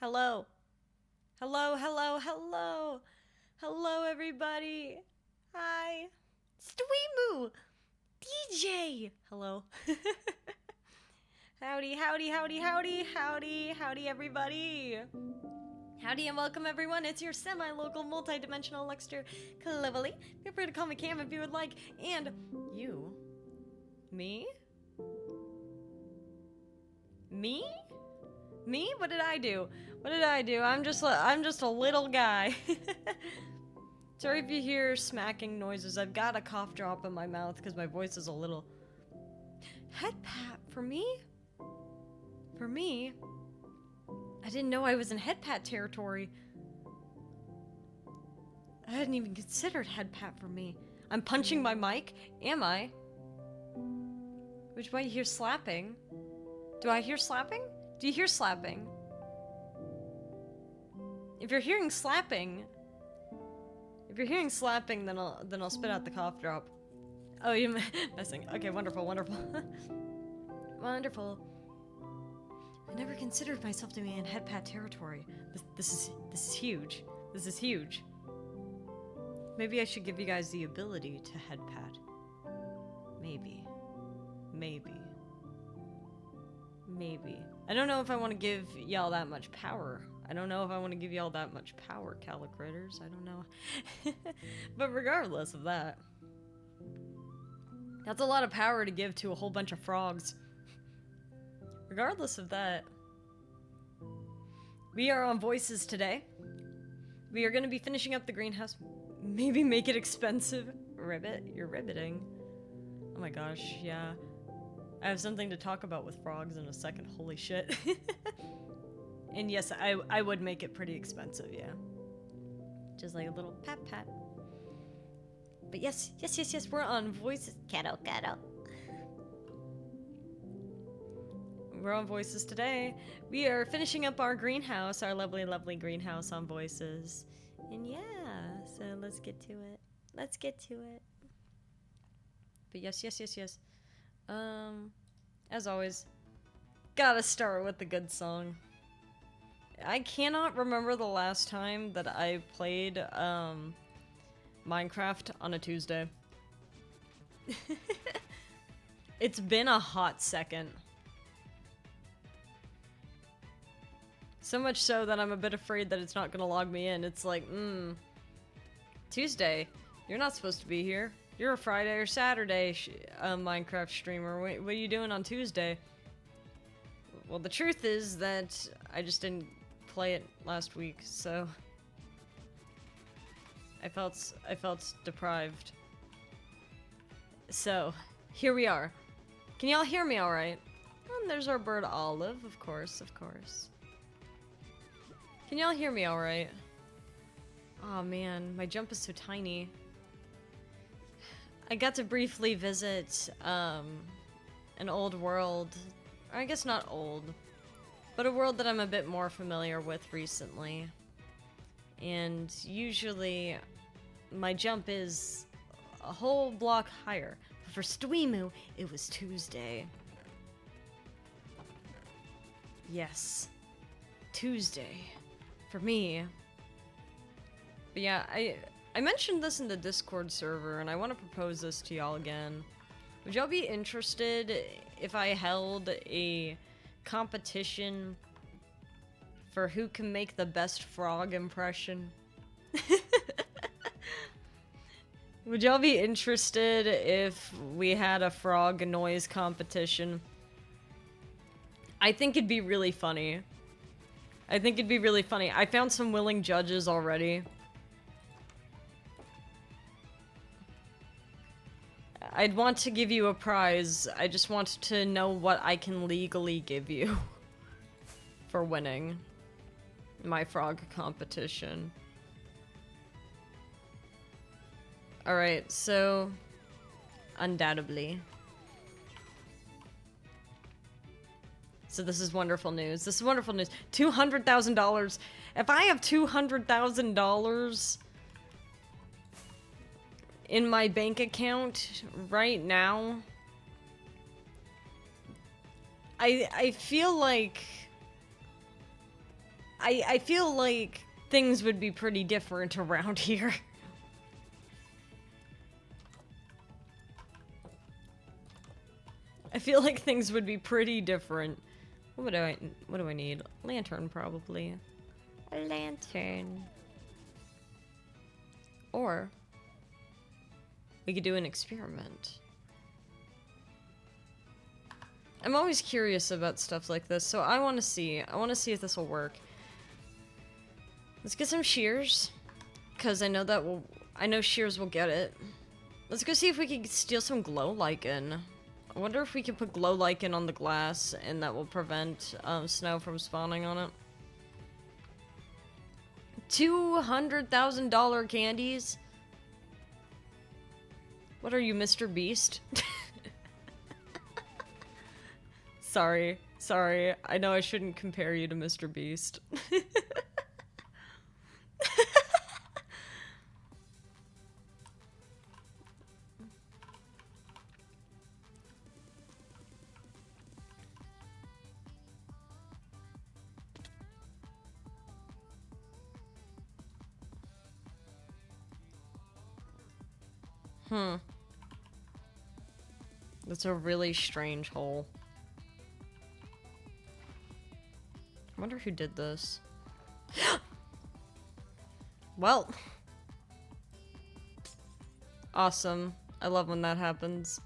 Hello. Hello, hello, hello. Hello, everybody. Hi. Stweemu. DJ. Hello. Howdy, howdy, howdy, howdy, howdy, howdy, everybody. Howdy and welcome, everyone. It's your semi-local, multi-dimensional Luxter Cleverly. Feel free to call me Cam if you would like. And you. Me? Me? Me? What did I do? What did I do? I'm just a little guy. Sorry if you hear smacking noises. I've got a cough drop in my mouth because my voice is a little... Head pat for me? For me? I didn't know I was in head pat territory. I hadn't even considered head pat for me. I'm punching my mic? Am I? Which way you hear slapping? Do I hear slapping? Do you hear slapping? If you're hearing slapping, then I'll spit out the cough drop. Oh, you're messing. Okay, wonderful, wonderful. Wonderful. I never considered myself to be in head pat territory. This is huge. This is huge. Maybe I should give you guys the ability to head pat. Maybe. Maybe. Maybe. I don't know if I want to give y'all that much power. I don't know if I want to give y'all that much power, Calicrators. I don't know. But regardless of that, that's a lot of power to give to a whole bunch of frogs. Regardless of that, we are on Voices today. We are going to be finishing up the greenhouse. Maybe make it expensive. Ribbit? You're ribbiting. Oh my gosh, yeah. I have something to talk about with frogs in a second. Holy shit. And yes, I would make it pretty expensive, yeah. Just like a little pat pat. But yes, we're on Voices. Cattle. We're on Voices today. We are finishing up our greenhouse, our lovely, lovely greenhouse on Voices. And yeah, so let's get to it. Let's get to it. But yes. As always, gotta start with the good song. I cannot remember the last time that I played, Minecraft on a Tuesday. It's been a hot second. So much so that I'm a bit afraid that it's not gonna log me in. It's like, Tuesday, you're not supposed to be here. You're a Friday or Saturday Minecraft streamer. What are you doing on Tuesday? Well, the truth is that I just didn't play it last week, so I felt deprived. So, here we are. Can y'all hear me all right? And there's our bird Olive, of course. Can y'all hear me all right? Oh man, my jump is so tiny. I got to briefly visit an old world, or I guess not old, but a world that I'm a bit more familiar with recently. And usually my jump is a whole block higher. But for Stweemu, it was Tuesday. Yes, Tuesday for me. But yeah, I mentioned this in the Discord server, and I want to propose this to y'all again. Would y'all be interested if I held a competition for who can make the best frog impression? Would y'all be interested if we had a frog noise competition? I think it'd be really funny. I found some willing judges already. I'd want to give you a prize. I just want to know what I can legally give you for winning my frog competition. Alright, so undoubtedly. So this is wonderful news. $200,000. If I have $200,000 in my bank account right now, I feel like I feel like things would be pretty different around here. I feel like things would be pretty different. What do I need? Lantern, probably. A lantern. Or we could do an experiment. I'm always curious about stuff like this, so I want to see if this will work. Let's get some shears, because I know shears will get it. Let's go see if we can steal some glow lichen. I wonder if we can put glow lichen on the glass, and that will prevent snow from spawning on it. $200,000 candies? What are you, Mr. Beast? Sorry. I know I shouldn't compare you to Mr. Beast. That's a really strange hole. I wonder who did this. Well. Awesome. I love when that happens.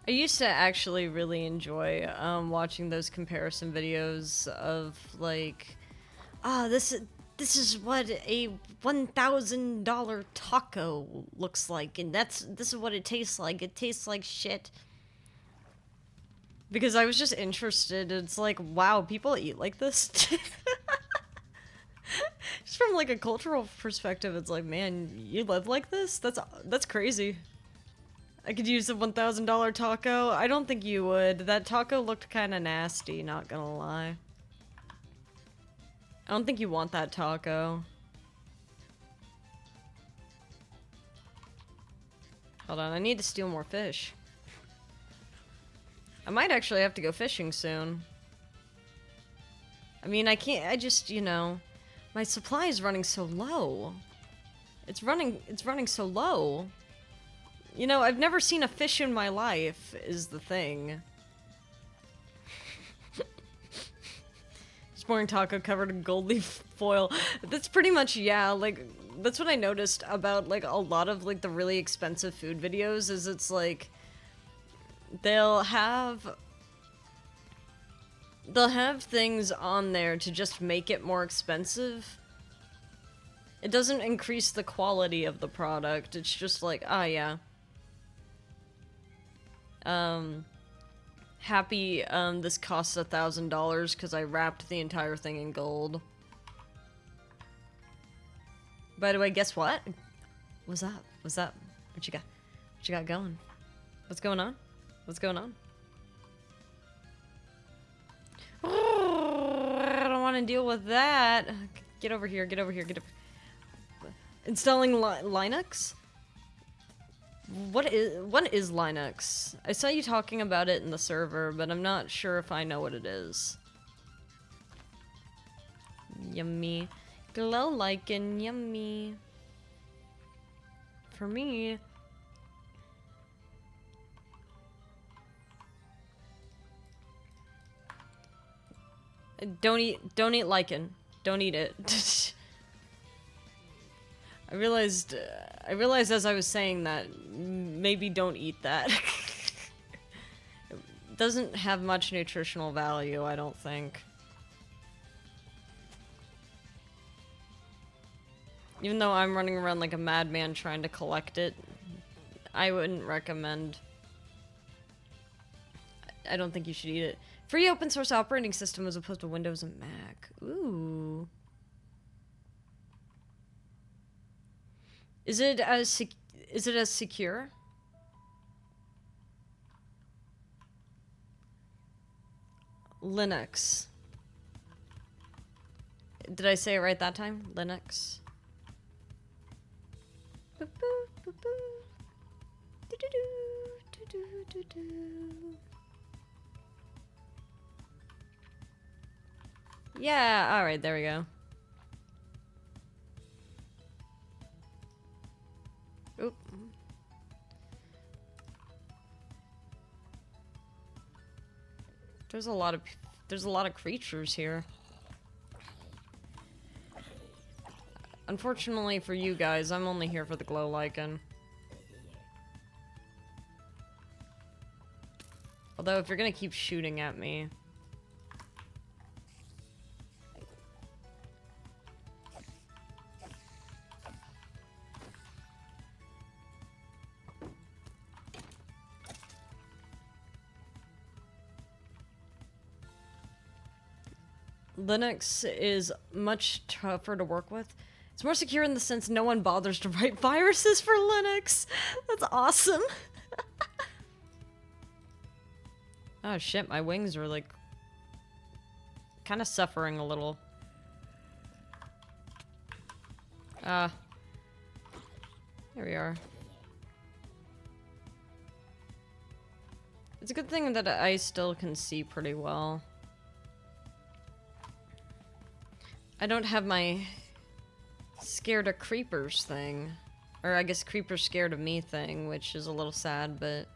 I used to actually really enjoy watching those comparison videos of like, this is what a $1,000 taco looks like, and this is what it tastes like. It tastes like shit. Because I was just interested. It's like, wow, people eat like this. Just from like a cultural perspective, it's like, man, you live like this? That's crazy. I could use a $1,000 taco. I don't think you would. That taco looked kind of nasty, not gonna lie. I don't think you want that taco. Hold on, I need to steal more fish. I might actually have to go fishing soon. I mean, I just, you know, my supply is running so low. It's running so low. You know, I've never seen a fish in my life, is the thing. Just boring taco covered in gold leaf foil. That's pretty much, yeah, like, that's what I noticed about, like, a lot of, like, the really expensive food videos, is it's, like, they'll have things on there to just make it more expensive. It doesn't increase the quality of the product, it's just like, ah, yeah. Happy, this costs $1,000 because I wrapped the entire thing in gold. By the way, guess what? What's up? What's up? What you got? What you got going? What's going on? What's going on? I don't want to deal with that. Get over here, get over here, get over. Installing Linux? What is Linux? I saw you talking about it in the server, but I'm not sure if I know what it is. Yummy. Glow lichen, yummy. For me. Don't eat lichen. Don't eat it. I realized as I was saying that, maybe don't eat that. It doesn't have much nutritional value, I don't think. Even though I'm running around like a madman trying to collect it, I wouldn't recommend. I don't think you should eat it. Free open source operating system as opposed to Windows and Mac. Ooh. Is it as secure? Linux. Did I say it right that time? Linux. Boop, boop, boop, boop. Do-do-do, do-do-do-do-do. Yeah, alright, there we go. Oop. There's a lot of creatures here. Unfortunately for you guys, I'm only here for the glow lichen. Although if you're gonna keep shooting at me. Linux is much tougher to work with. It's more secure in the sense no one bothers to write viruses for Linux. That's awesome. Oh shit, my wings are like kind of suffering a little. Here we are. It's a good thing that I still can see pretty well. I don't have my scared of creepers thing. Or I guess creepers scared of me thing, which is a little sad, but...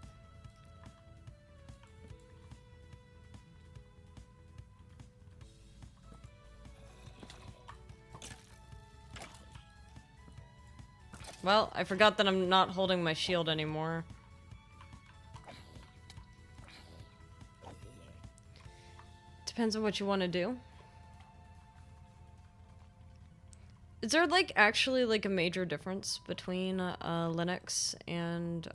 Well, I forgot that I'm not holding my shield anymore. Depends on what you want to do. Is there, like, actually, like, a major difference between, Linux and,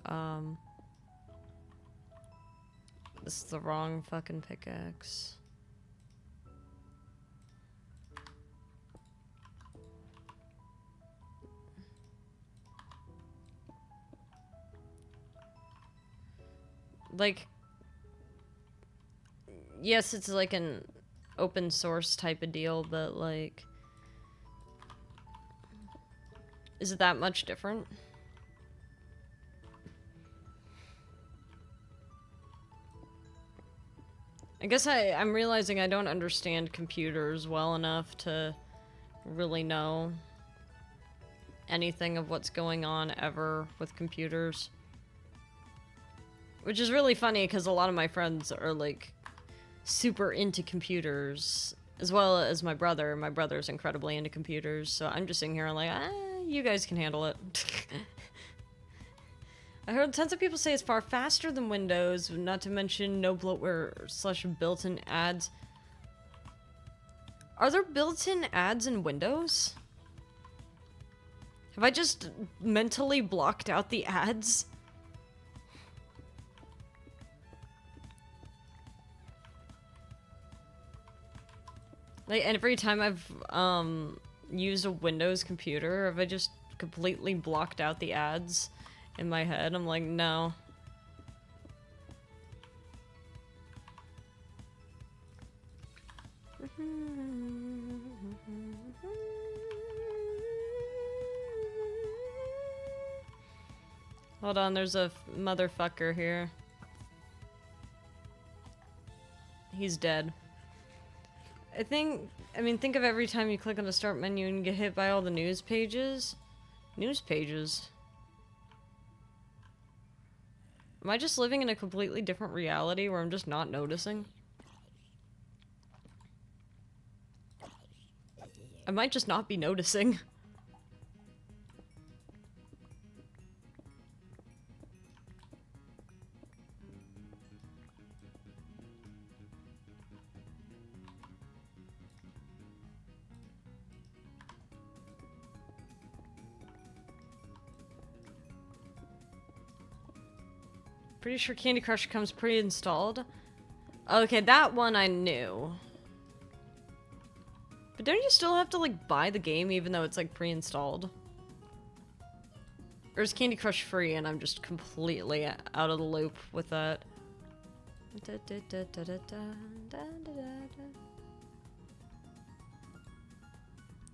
This is the wrong fucking pickaxe. Like... Yes, it's like an open source type of deal, but, like... Is it that much different? I guess I'm realizing I don't understand computers well enough to really know anything of what's going on ever with computers. Which is really funny because a lot of my friends are like super into computers, as well as my brother. My brother's incredibly into computers, so I'm just sitting here like, you guys can handle it. I heard tons of people say it's far faster than Windows, not to mention no bloatware / built-in ads. Are there built-in ads in Windows? Have I just mentally blocked out the ads? Like, every time I've, used a Windows computer, have I just completely blocked out the ads in my head? I'm like, no. Hold on, there's a motherfucker here. He's dead. I mean, think of every time you click on the start menu and get hit by all the news pages. News pages? Am I just living in a completely different reality where I'm just not noticing? I might just not be noticing. Pretty sure Candy Crush comes pre-installed. Okay, that one I knew. But don't you still have to, like, buy the game even though it's, like, pre-installed? Or is Candy Crush free and I'm just completely out of the loop with that?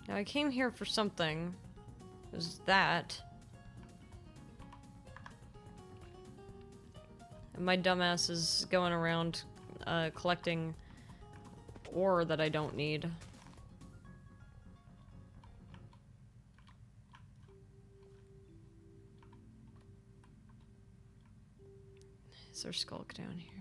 Now I came here for something. It was that. And my dumbass is going around collecting ore that I don't need. Is there skulk down here?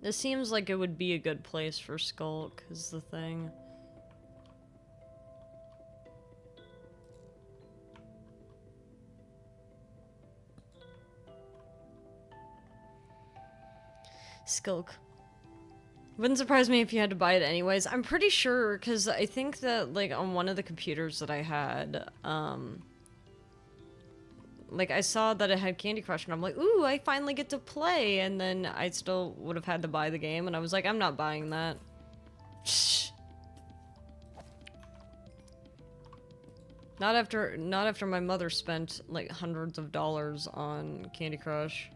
This seems like it would be a good place for skulk, is the thing. Skulk. Wouldn't surprise me if you had to buy it anyways. I'm pretty sure, because I think that, like, on one of the computers that I had, like, I saw that it had Candy Crush, and I'm like, ooh, I finally get to play, and then I still would have had to buy the game, and I was like, I'm not buying that. Not after my mother spent, like, hundreds of dollars on Candy Crush.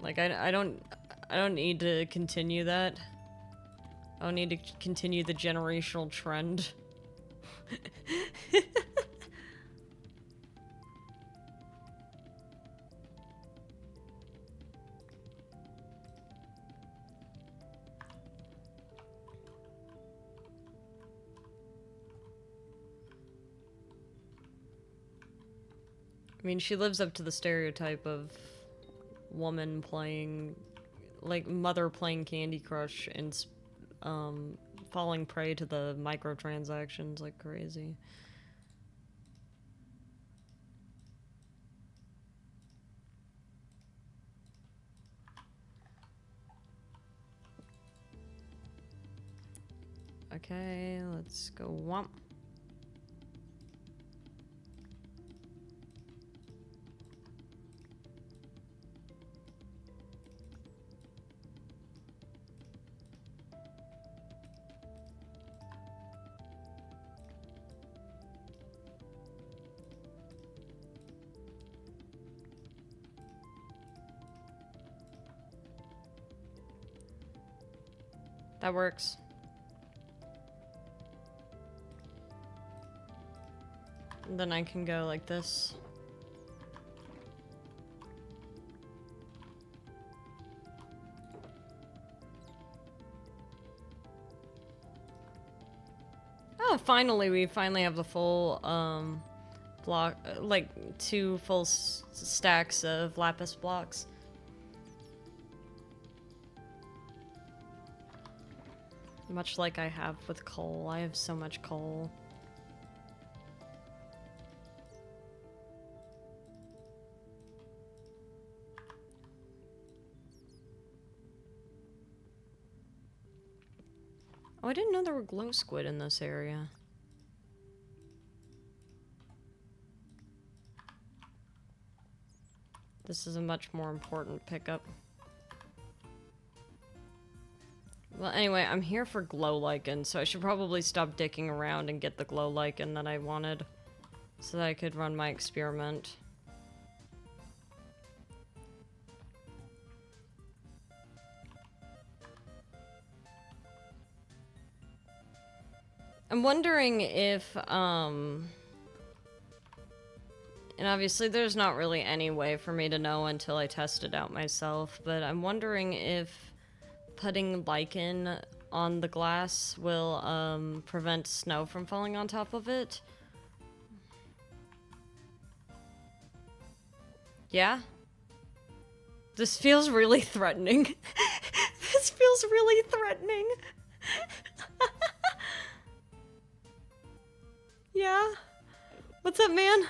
Like, I don't need to continue that. I don't need to continue the generational trend. I mean, she lives up to the stereotype of woman playing, like, mother playing Candy Crush and, falling prey to the microtransactions like crazy. Okay, let's go womp. That works. And then I can go like this. Oh, finally, we finally have the full, block, like, 2 full stacks of lapis blocks. Much like I have with coal. I have so much coal. Oh, I didn't know there were glow squid in this area. This is a much more important pickup. Well, anyway, I'm here for glow lichen, so I should probably stop dicking around and get the glow lichen that I wanted, so that I could run my experiment. I'm wondering if, and obviously there's not really any way for me to know until I test it out myself, but I'm wondering if putting lichen on the glass will, prevent snow from falling on top of it. Yeah? This feels really threatening. This feels really threatening. Yeah? What's up, man?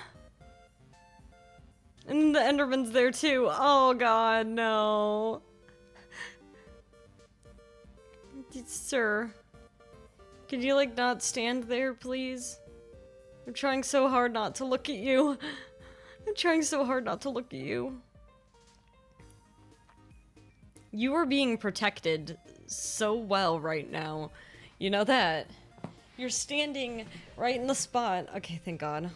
And the Enderman's there too. Oh god, no. Sir, could you, like, not stand there, please? I'm trying so hard not to look at you. I'm trying so hard not to look at you. You are being protected so well right now. You know that. You're standing right in the spot. Okay, thank God.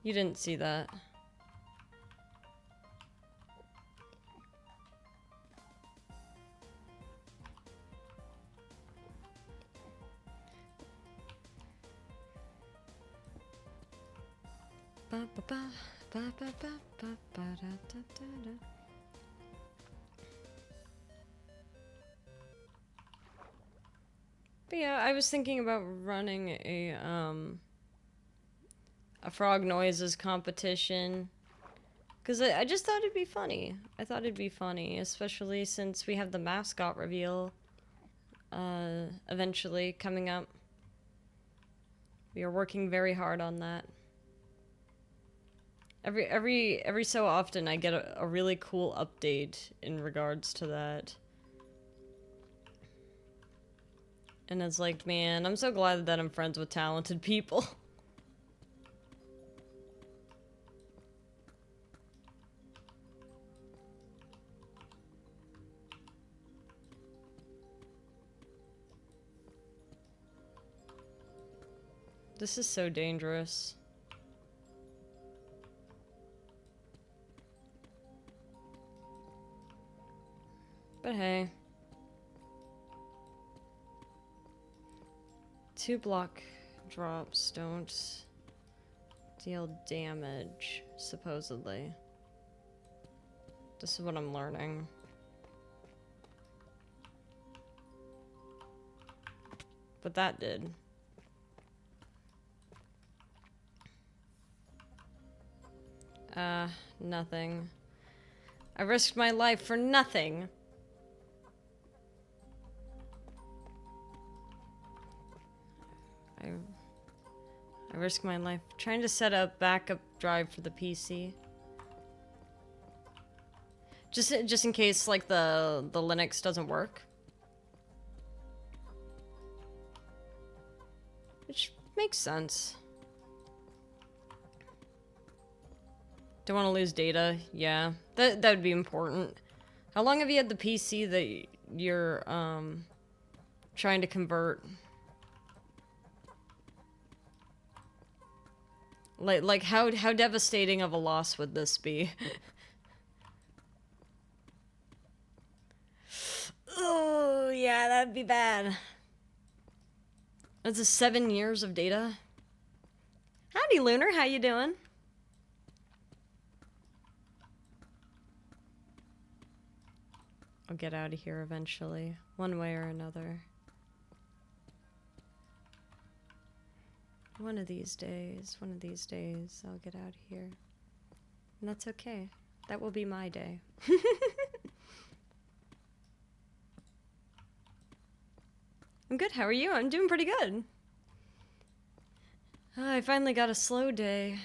You didn't see that. Ba, ba, ba, ba, ba, ba, ba, ba, da, da, da, da. But yeah, I was thinking about running a frog noises competition. Because I just thought it'd be funny. I thought it'd be funny, especially since we have the mascot reveal eventually coming up. We are working very hard on that. Every so often I get a really cool update in regards to that. And it's like, man, I'm so glad that I'm friends with talented people. This is so dangerous. But hey. 2 block drops don't deal damage, supposedly. This is what I'm learning. But that did. Nothing. I risked my life for nothing. I risked my life trying to set up backup drive for the PC. Just in case, like, the Linux doesn't work. Which makes sense. Don't want to lose data. Yeah, that would be important. How long have you had the PC that you're trying to convert? Like how devastating of a loss would this be? Oh yeah, that'd be bad. That's 7 years of data. Howdy, Lunar. How you doing? I'll get out of here eventually, one way or another. One of these days, I'll get out of here. And that's okay. That will be my day. I'm good, how are you? I'm doing pretty good. I finally got a slow day,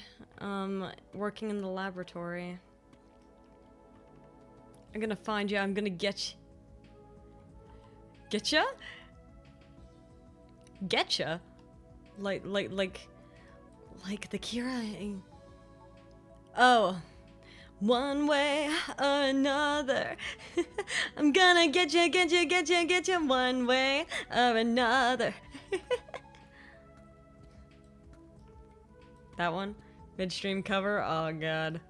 working in the laboratory. I'm gonna find you. I'm gonna get you. Getcha? Getcha? Like the Kira. Oh. One way or another. I'm gonna get you one way or another. That one? Midstream cover? Oh god.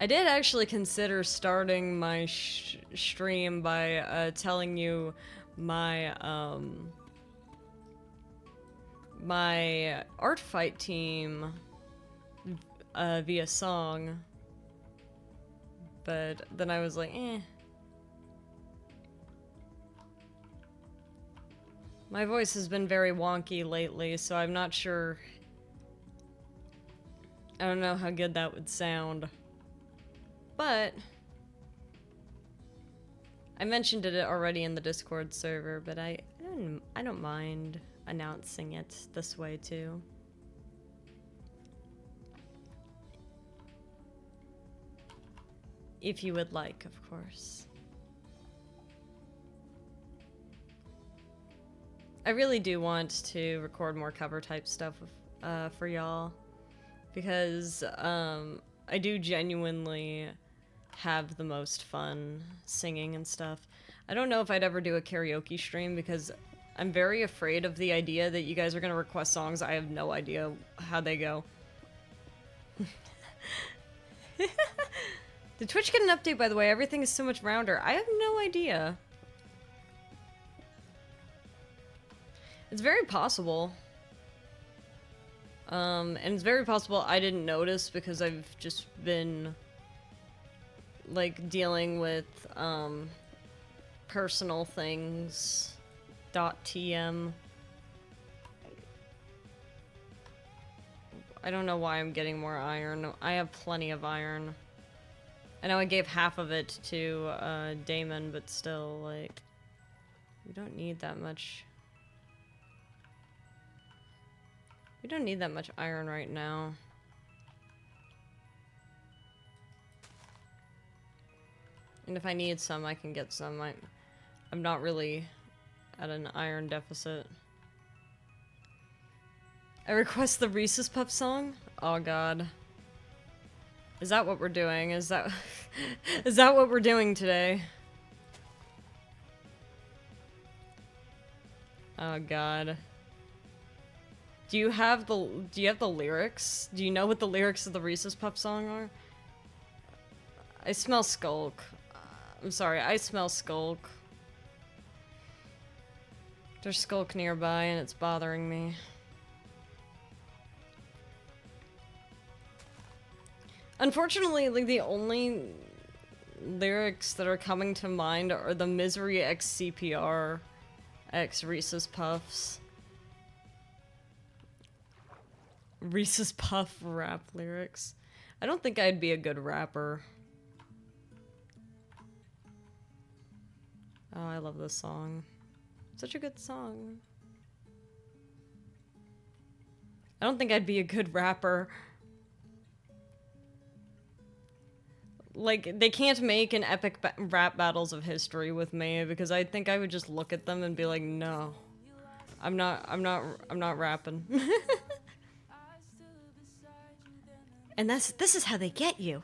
I did actually consider starting my stream by telling you my my art fight team via song, but then I was like, eh. My voice has been very wonky lately, so I'm not sure. I don't know how good that would sound. But I mentioned it already in the Discord server, but I don't mind announcing it this way too. If you would like, of course. I really do want to record more cover type stuff for y'all, because I do genuinely have the most fun singing and stuff. I don't know if I'd ever do a karaoke stream because I'm very afraid of the idea that you guys are gonna request songs. I have no idea how they go. Did Twitch get an update, by the way? Everything is so much rounder. I have no idea. It's very possible. And it's very possible I didn't notice because I've just been, like, dealing with, personal things. .tm. I don't know why I'm getting more iron. I have plenty of iron. I know I gave half of it to, Damon, but still, like, we don't need that much. We don't need that much iron right now. And if I need some, I can get some. I'm not really at an iron deficit. I request the Reese's Puff song? Oh god. Is that what we're doing? Is that is that what we're doing today? Oh god. Do you have the lyrics? Do you know what the lyrics of the Reese's Puff song are? I smell skulk. I'm sorry, I smell skulk. There's skulk nearby and it's bothering me. Unfortunately, like, the only lyrics that are coming to mind are the Misery X CPR X Reese's Puffs. Reese's Puff rap lyrics. I don't think I'd be a good rapper. Oh, I love this song. Such a good song. I don't think I'd be a good rapper. Like, they can't make an epic rap battles of history with me because I think I would just look at them and be like, no. I'm not rapping. And this is how they get you.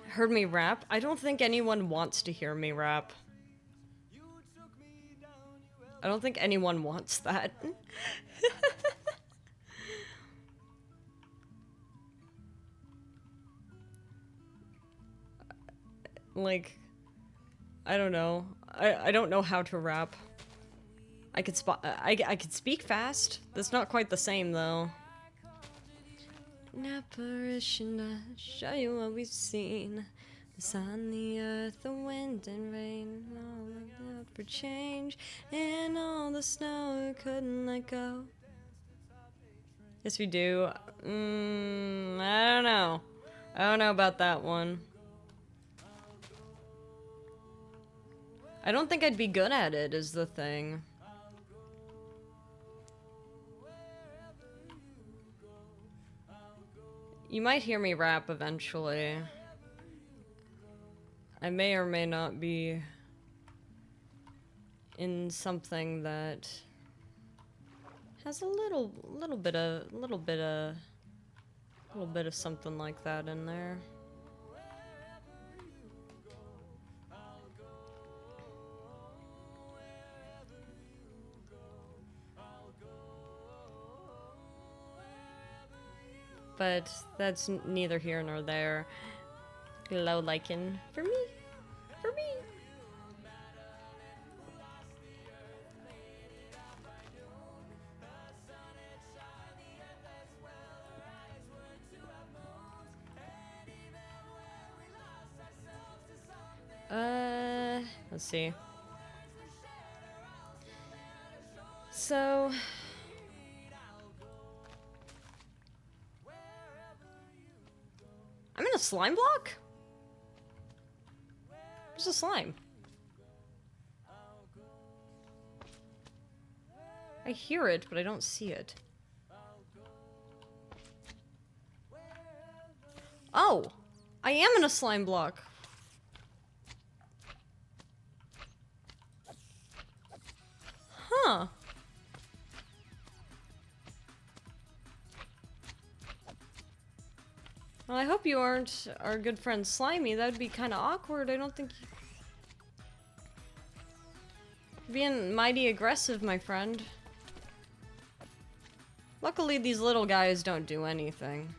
Heard me rap? I don't think anyone wants to hear me rap. I don't think anyone wants that. Like, I don't know. I don't know how to rap. I could speak fast. That's not quite the same though. An apparition to show you what we've seen. The sun, the earth, the wind and rain, all out for change, and all the snow we couldn't let go. Yes, we do. I don't know. I don't know about that one. I don't think I'd be good at it, is the thing. You might hear me rap eventually. I may or may not be in something that has a little bit of something like that in there. But that's neither here nor there. Low lichen for me. For me. Let's see. So I'm in a slime block? Where's the slime? I hear it, but I don't see it. Oh! I am in a slime block. Well, I hope you aren't our good friend Slimy. That'd be kind of awkward. I don't think you're being mighty aggressive, my friend. Luckily, these little guys don't do anything.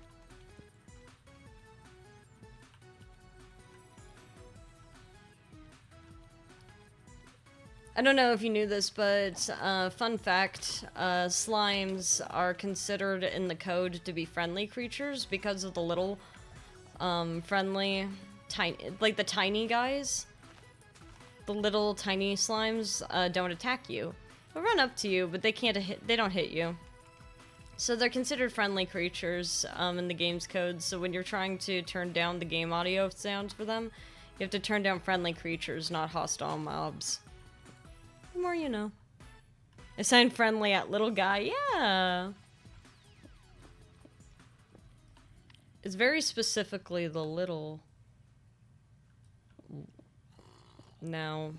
I don't know if you knew this, but fun fact, slimes are considered in the code to be friendly creatures because of the little friendly, tiny, like the tiny guys. The little tiny slimes don't attack you. They'll run up to you, but they can't they don't hit you. So they're considered friendly creatures in the game's code, so when you're trying to turn down the game audio sounds for them, you have to turn down friendly creatures, not hostile mobs. The more you know. Assign friendly at little guy, yeah! It's very specifically the little... Now...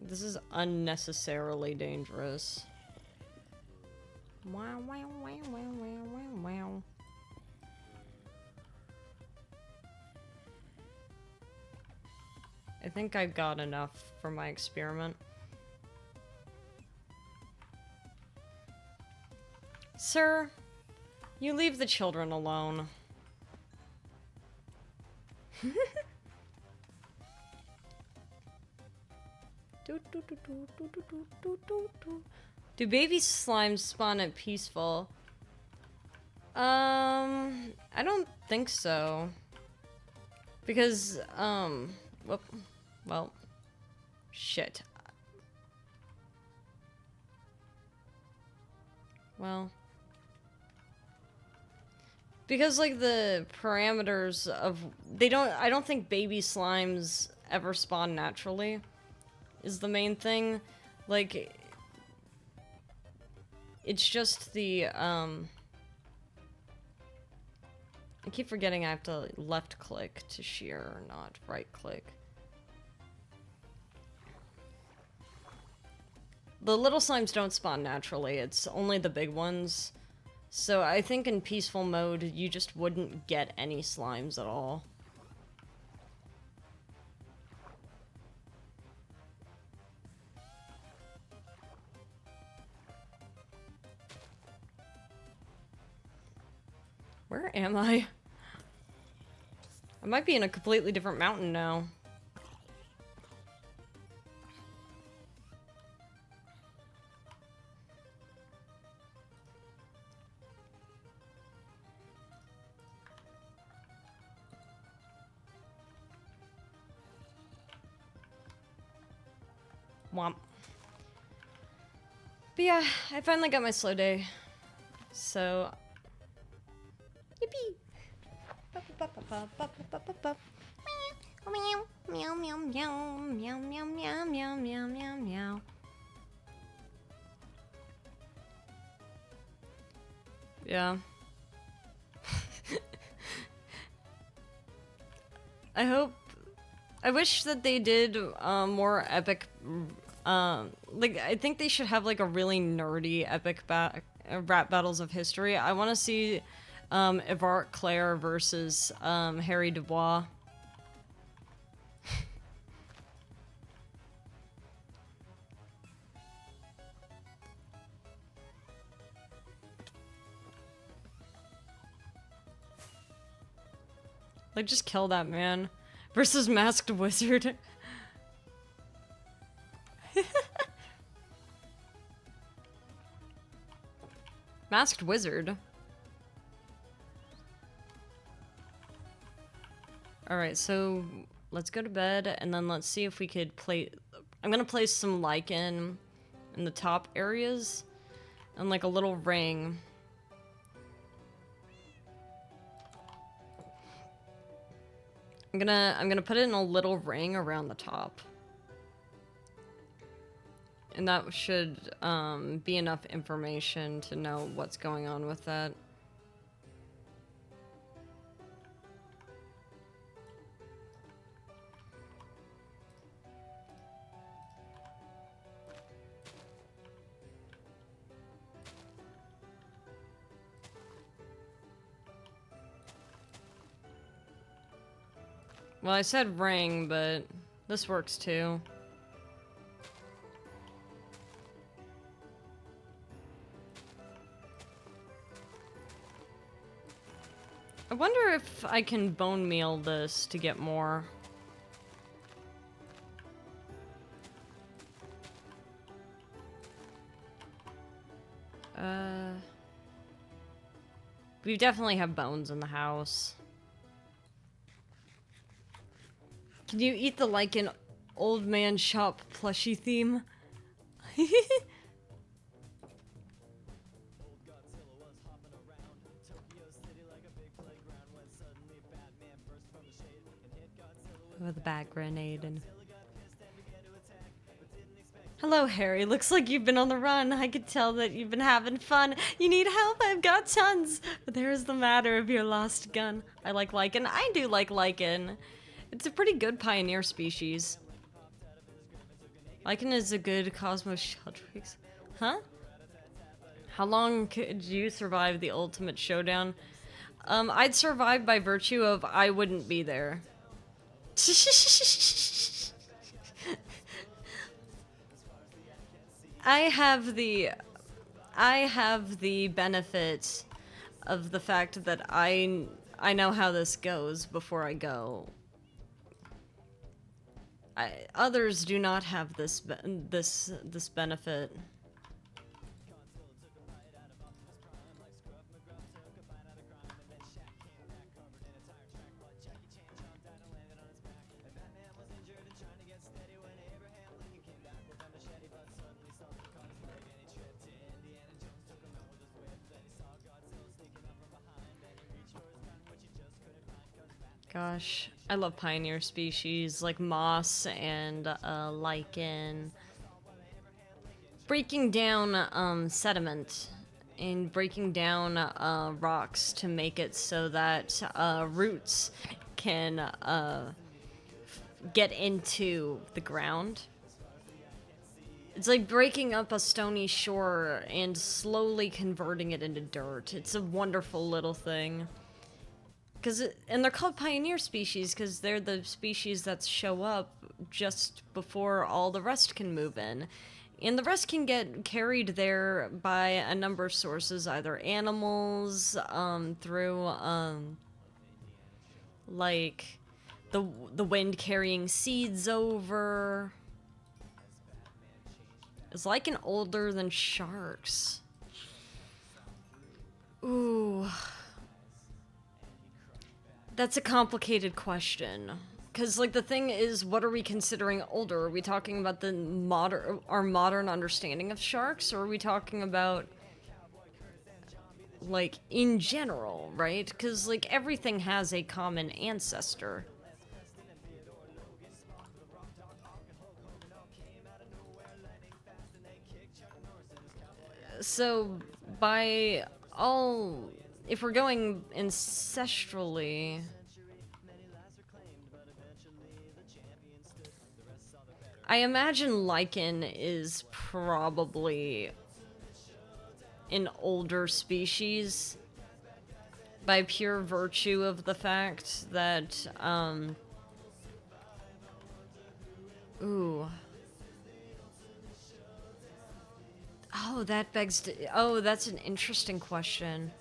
This is unnecessarily dangerous. Wow, wow, wow, wow, wow, wow, wow. I think I got enough for my experiment. Sir, you leave the children alone. Do baby slimes spawn at peaceful? I don't think so. Because, whoop. Well, shit. Well. Because, like, the parameters of... I don't think baby slimes ever spawn naturally, is the main thing. Like, it's just the, I keep forgetting I have to left click to shear, not right click. The little slimes don't spawn naturally, it's only the big ones. So I think in peaceful mode, you just wouldn't get any slimes at all. Where am I? I might be in a completely different mountain now. Womp. But yeah, I finally got my slow day. So... Yippee! Meow, meow, meow, meow, meow, meow, meow, meow, meow, meow, meow. Yeah. I wish that they did more epic, like, I think they should have, like, a really nerdy epic rap battles of history. I want to see Ivark Claire versus Harry Dubois. Like, just kill that man. Versus Masked Wizard. Masked Wizard. Alright, so let's go to bed, and then let's see if we could play... I'm gonna place some lichen in the top areas, and like a little ring. I'm gonna put it in a little ring around the top. And that should be enough information to know what's going on with that. Well, I said ring, but this works too. I wonder if I can bone meal this to get more. We definitely have bones in the house. Can you eat the lichen old man shop plushie theme? With a bat grenade and... Hello, Harry. Looks like you've been on the run. I could tell that you've been having fun. You need help? I've got tons. But there's the matter of your lost gun. I like lichen. I do like lichen. It's a pretty good pioneer species. Lichen is a good Cosmos Sheldrake's. Huh? How long could you survive the ultimate showdown? I'd survive by virtue of I wouldn't be there. I have the benefit of the fact that I know how this goes before I go. Others do not have this benefit. Gosh, I love pioneer species like moss and lichen. Breaking down sediment and breaking down rocks to make it so that roots can get into the ground. It's like breaking up a stony shore and slowly converting it into dirt. It's a wonderful little thing. And they're called pioneer species because they're the species that show up just before all the rest can move in. And the rest can get carried there by a number of sources, either animals, through, like, the wind carrying seeds over. Is lichen older than sharks? Ooh. That's a complicated question. Because, like, the thing is, what are we considering older? Are we talking about our modern understanding of sharks? Or are we talking about, like, in general, right? Because, like, everything has a common ancestor. So, by all... If we're going ancestrally... I imagine lichen is probably an older species by pure virtue of the fact that, ooh. Oh, that begs to... Oh, that's an interesting question.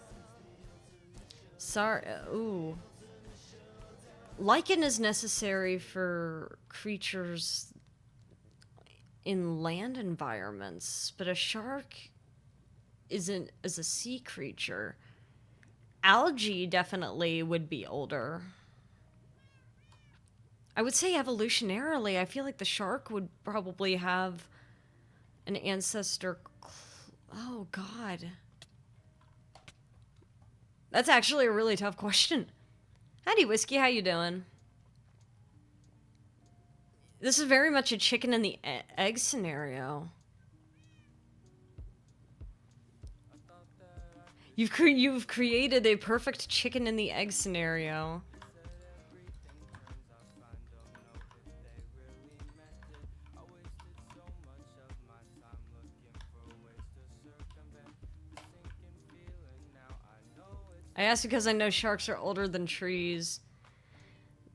Sorry, ooh. Lichen is necessary for creatures in land environments, but a shark isn't as a sea creature. Algae definitely would be older. I would say evolutionarily, I feel like the shark would probably have an ancestor. Oh, God. That's actually a really tough question. Howdy, Whiskey. How you doing? This is very much a chicken and the egg scenario. You've created a perfect chicken and the egg scenario. I asked because I know sharks are older than trees.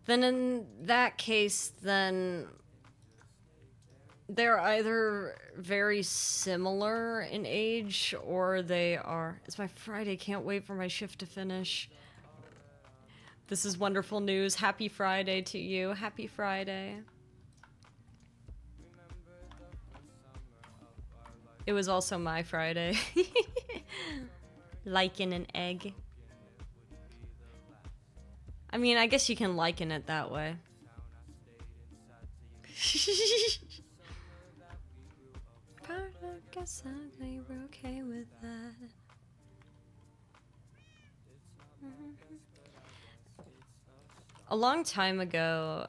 then in that case, then they're either very similar in age or they are... It's my Friday, can't wait for my shift to finish. This is wonderful news. Happy Friday to you. Happy Friday. It was also my Friday. Liken an egg. I mean, I guess you can liken it that way. Guess we were okay with that. A long time ago,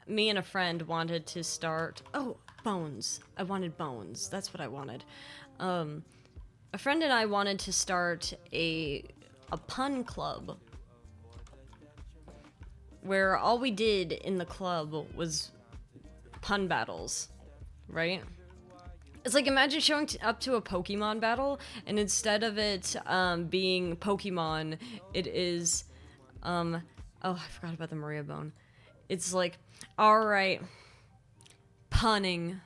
me and a friend wanted to start... Oh, bones. I wanted bones. That's what I wanted. A friend and I wanted to start a pun club. Where all we did in the club was pun battles, right? It's like, imagine showing up to a Pokemon battle, and instead of it being Pokemon, it is, oh, I forgot about the Maria Bone. It's like, alright, punning.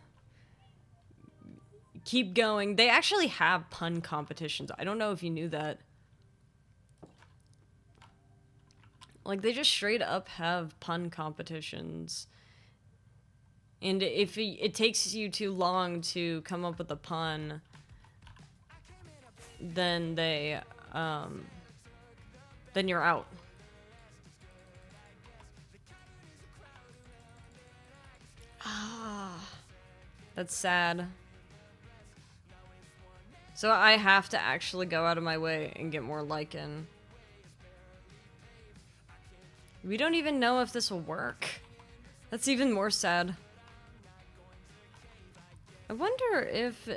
Keep going. They actually have pun competitions. I don't know if you knew that. Like, they just straight up have pun competitions. And if it takes you too long to come up with a pun, then then you're out. Ah, that's sad. So I have to actually go out of my way and get more lichen. We don't even know if this will work. That's even more sad. I wonder if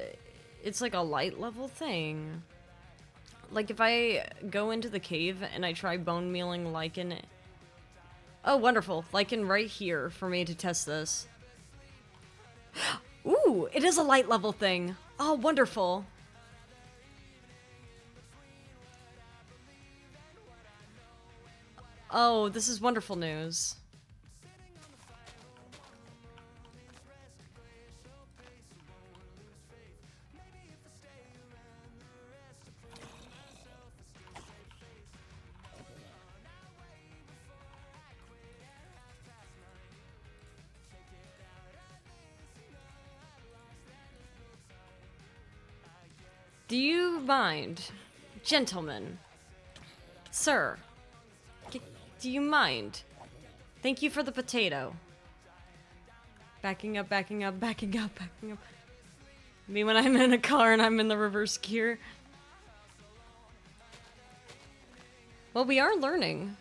it's like a light level thing. Like if I go into the cave and I try bone mealing lichen. Oh, wonderful. Lichen right here for me to test this. Ooh, it is a light level thing. Oh, wonderful. Oh, this is wonderful news. Do you mind, gentlemen, sir, do you mind? Thank you for the potato. Backing up, backing up, backing up, backing up. Me when I'm in a car and I'm in the reverse gear. Well, we are learning.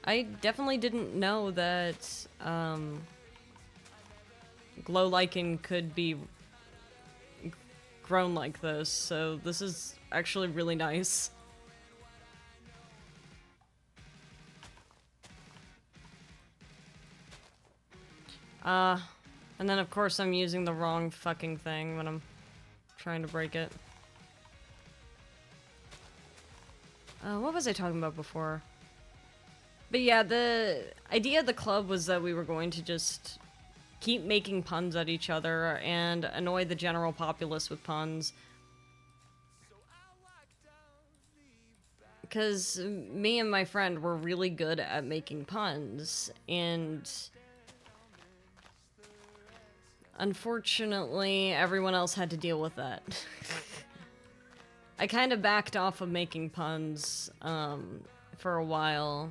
I definitely didn't know that glow lichen could be grown like this, so this is actually really nice. And then of course I'm using the wrong fucking thing when I'm trying to break it. What was I talking about before? But yeah, the idea of the club was that we were going to just keep making puns at each other and annoy the general populace with puns. Because me and my friend were really good at making puns, and unfortunately, everyone else had to deal with that. I kind of backed off of making puns for a while,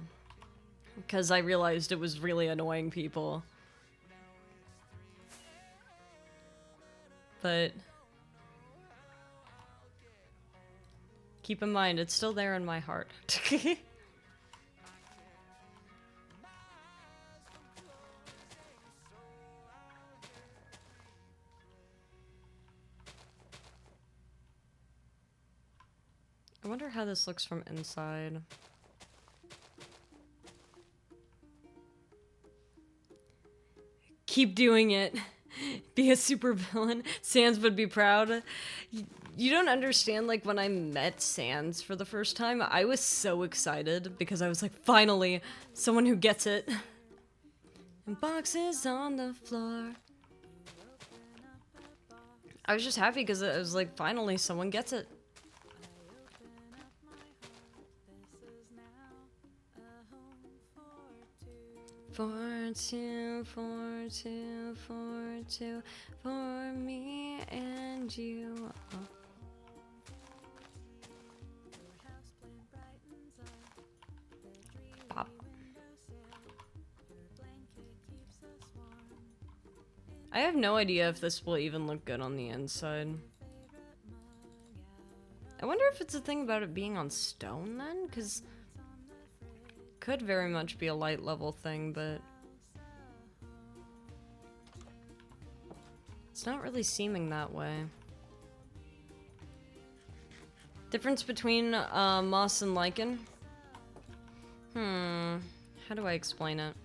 because I realized it was really annoying people. But keep in mind, it's still there in my heart. I wonder how this looks from inside. Keep doing it. Be a supervillain. Sans would be proud. You don't understand, like, when I met Sans for the first time, I was so excited because I was like, finally, someone who gets it. And boxes on the floor. I was just happy because it was like, finally, someone gets it. Four, two, four, two, four, two, for me and you. Oh. Pop. I have no idea if this will even look good on the inside. I wonder if it's a thing about it being on stone then, because could very much be a light level thing, but it's not really seeming that way. Difference between moss and lichen? How do I explain it?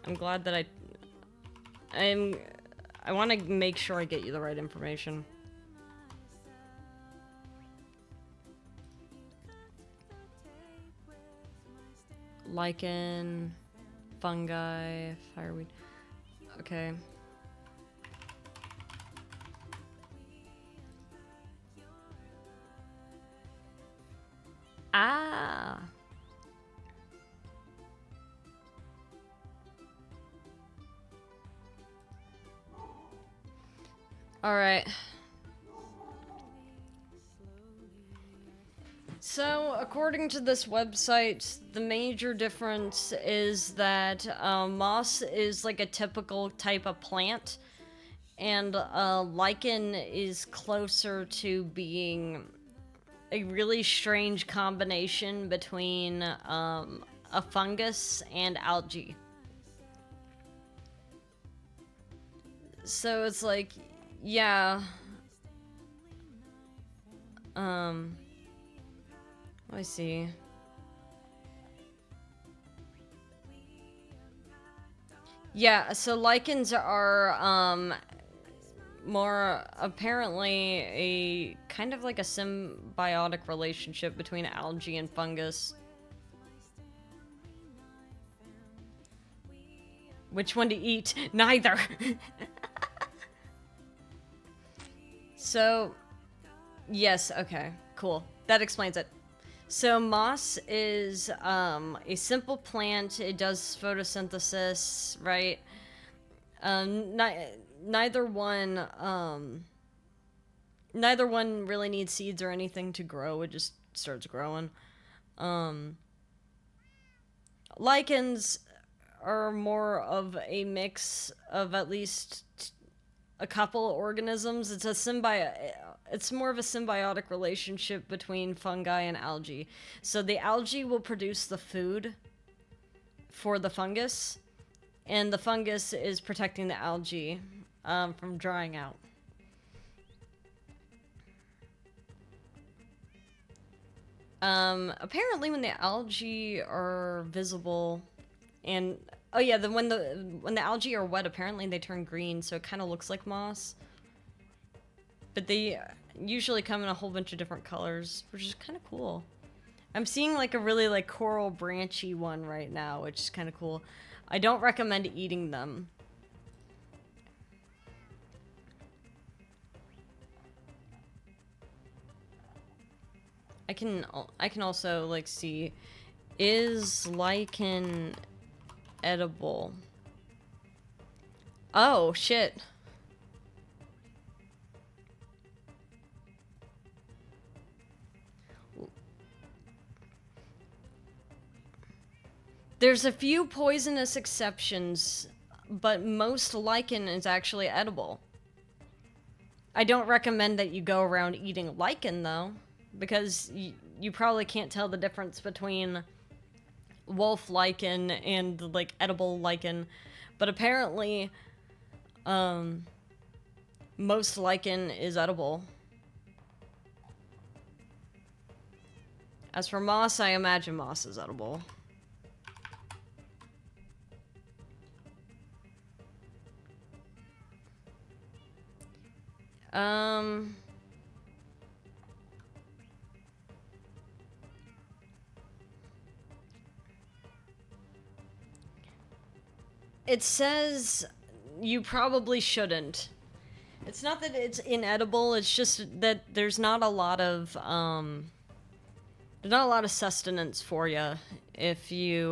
I'm glad that I want to make sure I get you the right information. Lichen, fungi, fireweed. Okay. Ah. All right. So, according to this website, the major difference is that moss is like a typical type of plant, and lichen is closer to being a really strange combination between a fungus and algae. So it's like, yeah. I see. Yeah, so lichens are more apparently a kind of like a symbiotic relationship between algae and fungus. Which one to eat? Neither. So, yes, okay, cool. That explains it. So moss is a simple plant. It does photosynthesis, right? Neither one really needs seeds or anything to grow. It just starts growing. Lichens are more of a mix of at least a couple organisms. It's more of a symbiotic relationship between fungi and algae. So the algae will produce the food for the fungus, and the fungus is protecting the algae from drying out. Apparently when the algae are visible, and oh yeah, when the algae are wet, apparently they turn green, so it kind of looks like moss. But they usually come in a whole bunch of different colors, which is kind of cool. I'm seeing like a really like coral branchy one right now, which is kind of cool. I don't recommend eating them. I can also like see, is lichen edible? Oh shit. There's a few poisonous exceptions, but most lichen is actually edible. I don't recommend that you go around eating lichen though, because you probably can't tell the difference between wolf lichen and like edible lichen, but apparently most lichen is edible. As for moss, I imagine moss is edible. Um... It says you probably shouldn't. It's not that it's inedible, it's just that there's not a lot of sustenance for you if you,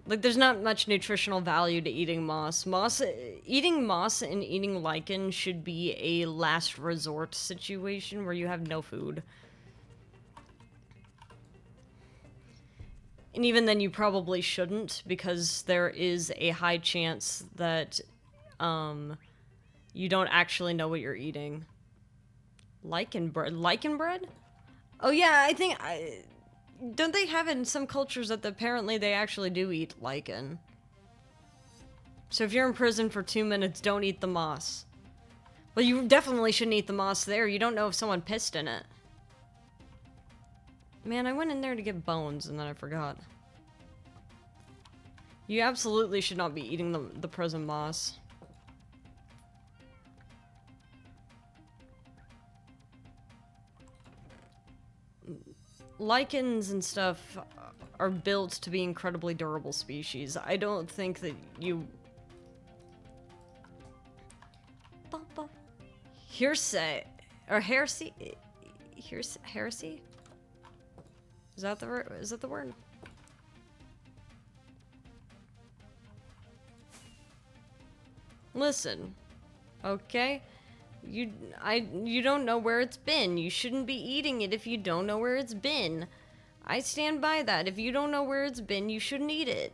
like, there's not much nutritional value to eating moss. Eating moss and eating lichen should be a last resort situation where you have no food. And even then, you probably shouldn't, because there is a high chance that, you don't actually know what you're eating. Lichen bread? Lichen bread? Oh yeah, I think, don't they have it in some cultures that apparently they actually do eat lichen? So if you're in prison for 2 minutes, don't eat the moss. Well, you definitely shouldn't eat the moss there. You don't know if someone pissed in it. Man, I went in there to get bones, and then I forgot. You absolutely should not be eating the prison moss. Lichens and stuff are built to be incredibly durable species. I don't think that you... Hearsay. Or heresy? Heresy? Is that the word? Listen, okay? You don't know where it's been. You shouldn't be eating it if you don't know where it's been. I stand by that. If you don't know where it's been, you shouldn't eat it.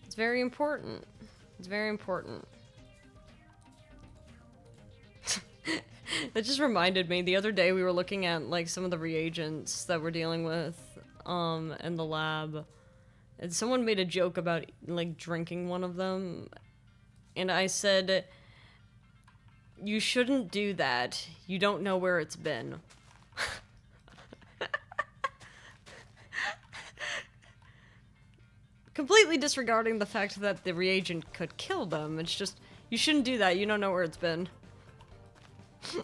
It's very important. It's very important. That just reminded me, the other day we were looking at, like, some of the reagents that we're dealing with, in the lab. And someone made a joke about, like, drinking one of them. And I said, you shouldn't do that. You don't know where it's been. Completely disregarding the fact that the reagent could kill them. It's just, you shouldn't do that. You don't know where it's been. Do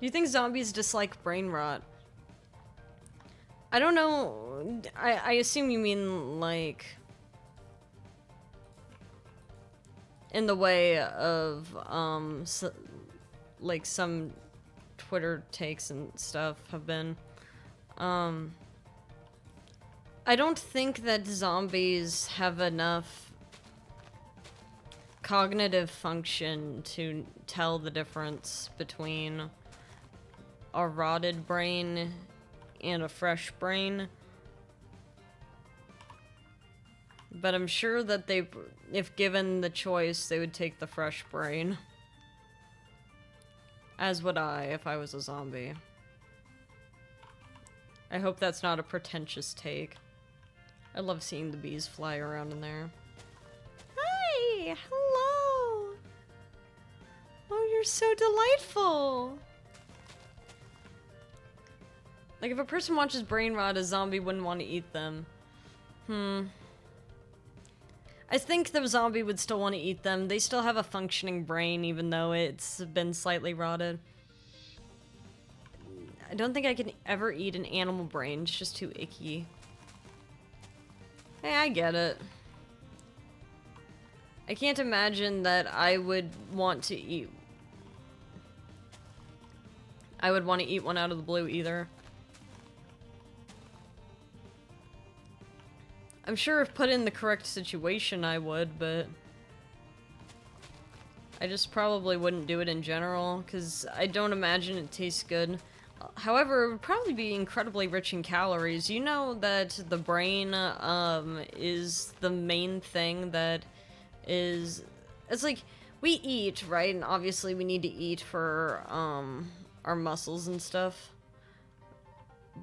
you think zombies dislike brain rot? I don't know. I assume you mean, like, in the way of, like, some Twitter takes and stuff have been. I don't think that zombies have enough cognitive function to tell the difference between a rotted brain and a fresh brain. But I'm sure that they, if given the choice, they would take the fresh brain. As would I if I was a zombie. I hope that's not a pretentious take. I love seeing the bees fly around in there. Hi! Hello! Oh, you're so delightful! Like, if a person watches brain rot, a zombie wouldn't want to eat them. I think the zombie would still want to eat them. They still have a functioning brain, even though it's been slightly rotted. I don't think I can ever eat an animal brain. It's just too icky. Hey, I get it. I can't imagine that I would want to eat... I would want to eat one out of the blue either. I'm sure if put in the correct situation I would, but... I just probably wouldn't do it in general, because I don't imagine it tastes good. However, it would probably be incredibly rich in calories. You know that the brain, is the main thing that is... It's like, we eat, right? And obviously we need to eat for, our muscles and stuff.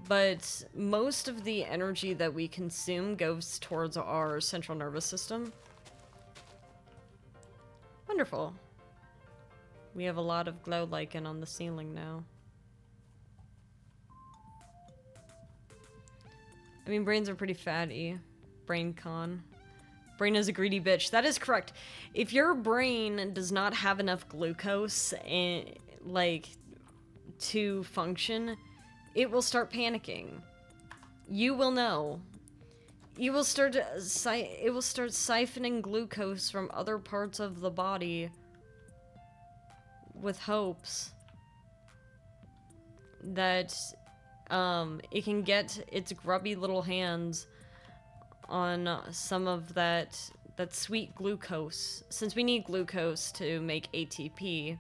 but most of the energy that we consume goes towards our central nervous system. Wonderful. We have a lot of glow lichen on the ceiling now. I mean, brains are pretty fatty. Brain con. Brain is a greedy bitch. That is correct. If your brain does not have enough glucose and like to function, it will start panicking. You will know. You will start it will start siphoning glucose from other parts of the body with hopes that it can get its grubby little hands on some of that sweet glucose, since we need glucose to make ATP,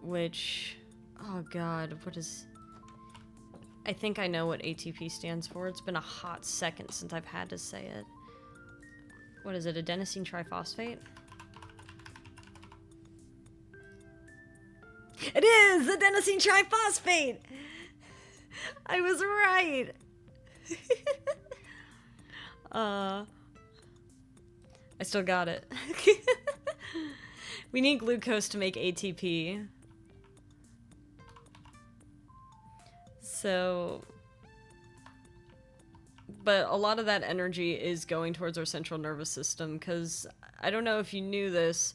which, oh god, what is... I think I know what ATP stands for. It's been a hot second since I've had to say it. What is it, adenosine triphosphate? It is adenosine triphosphate! I was right! I still got it. We need glucose to make ATP. So, but a lot of that energy is going towards our central nervous system, because I don't know if you knew this,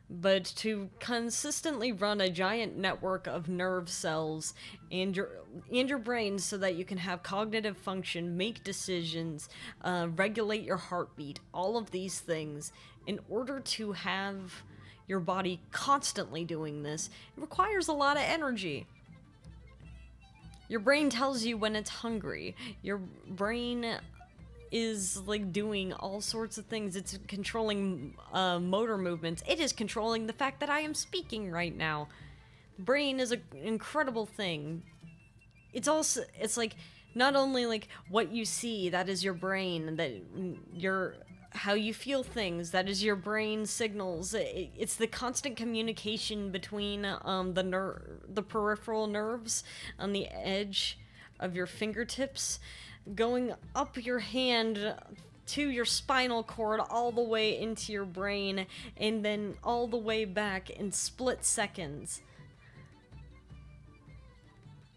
but to consistently run a giant network of nerve cells and your brain so that you can have cognitive function, make decisions, regulate your heartbeat, all of these things, in order to have your body constantly doing this, it requires a lot of energy. Your brain tells you when it's hungry. Your brain is like doing all sorts of things. It's controlling motor movements. It is controlling the fact that I am speaking right now. Brain is an incredible thing. It's also, it's like not only like what you see, that is your brain, that your how you feel things, that is your brain signals. It's the constant communication between the peripheral nerves on the edge of your fingertips, going up your hand to your spinal cord, all the way into your brain, and then all the way back in split seconds.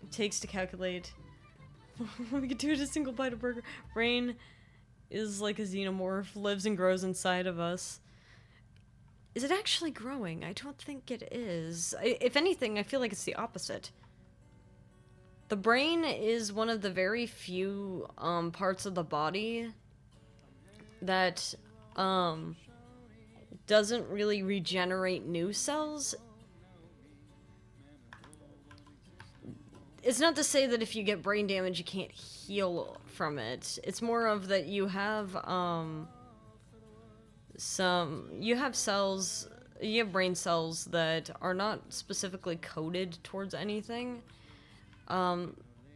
It takes to calculate. We could do it a single bite of burger. Brain is like a xenomorph, lives and grows inside of us. Is it actually growing? I don't think it is. If anything, I feel like it's the opposite. The brain is one of the very few parts of the body that doesn't really regenerate new cells. It's not to say that if you get brain damage, you can't heal from it. It's more of that you have cells, you have brain cells that are not specifically coded towards anything. And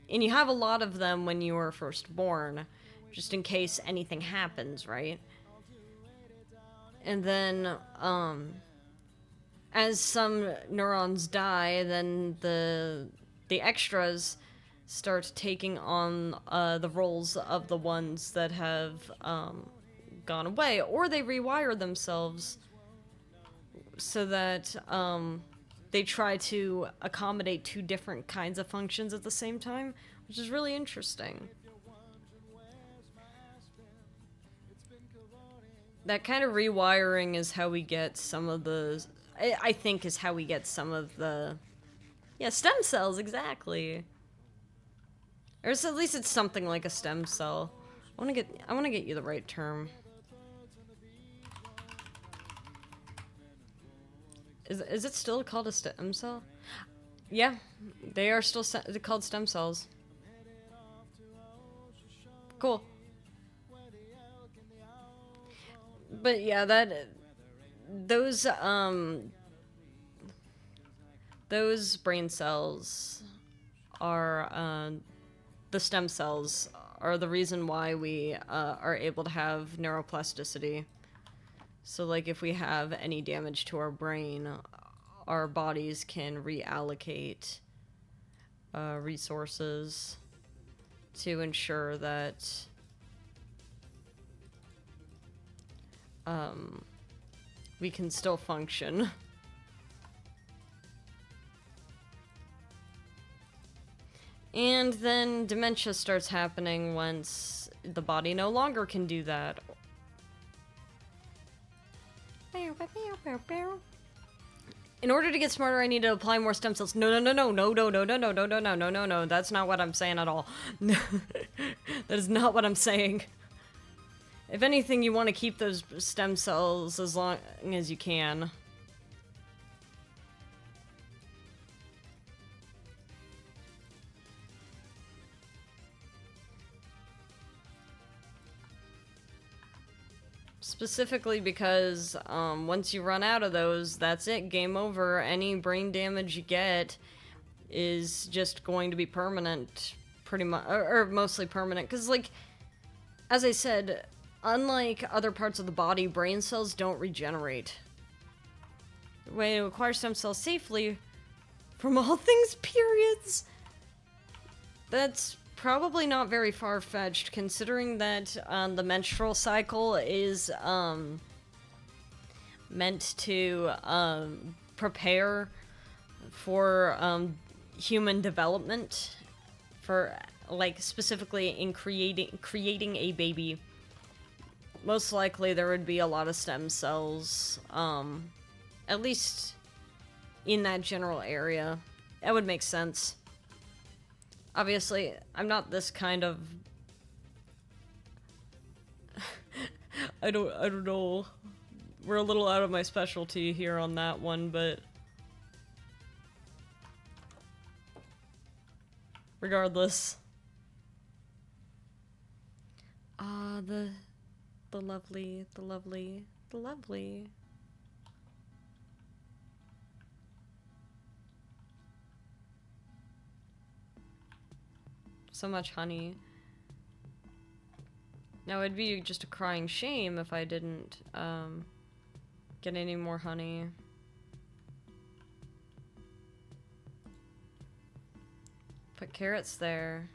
you have a lot of them when you were first born, just in case anything happens, right? And then, as some neurons die, then the extras start taking on the roles of the ones that have gone away, or they rewire themselves so that they try to accommodate two different kinds of functions at the same time, which is really interesting. That kind of rewiring is how we get some of the... I think is how we get some of the... Yeah, stem cells, exactly. Or at least it's something like a stem cell. I want to get you the right term. Is it still called a stem cell? Yeah, they are still called stem cells. Cool. But yeah, those brain cells are the stem cells are the reason why we are able to have neuroplasticity. So like if we have any damage to our brain, our bodies can reallocate resources to ensure that we can still function. And then dementia starts happening once the body no longer can do that. In order to get smarter, I need to apply more stem cells. No, no, no, no, no, no, no, no, no, no, no, no, no, no, no. That's not what I'm saying at all. That is not what I'm saying. If anything, you want to keep those stem cells as long as you can. Specifically because once you run out of those, that's it, game over. Any brain damage you get is just going to be permanent, pretty much, or mostly permanent. Because, like, as I said, unlike other parts of the body, brain cells don't regenerate. The way to acquire stem cells safely from all things periods, that's probably not very far-fetched, considering that the menstrual cycle is meant to prepare for human development, for, like, specifically in creating a baby. Most likely there would be a lot of stem cells, at least in that general area. That would make sense. Obviously, I'm not this kind of... I don't know. We're a little out of my specialty here on that one, but... regardless. Ah, the lovely, the lovely, the lovely. So much honey. Now, it'd be just a crying shame if I didn't get any more honey. Put carrots there.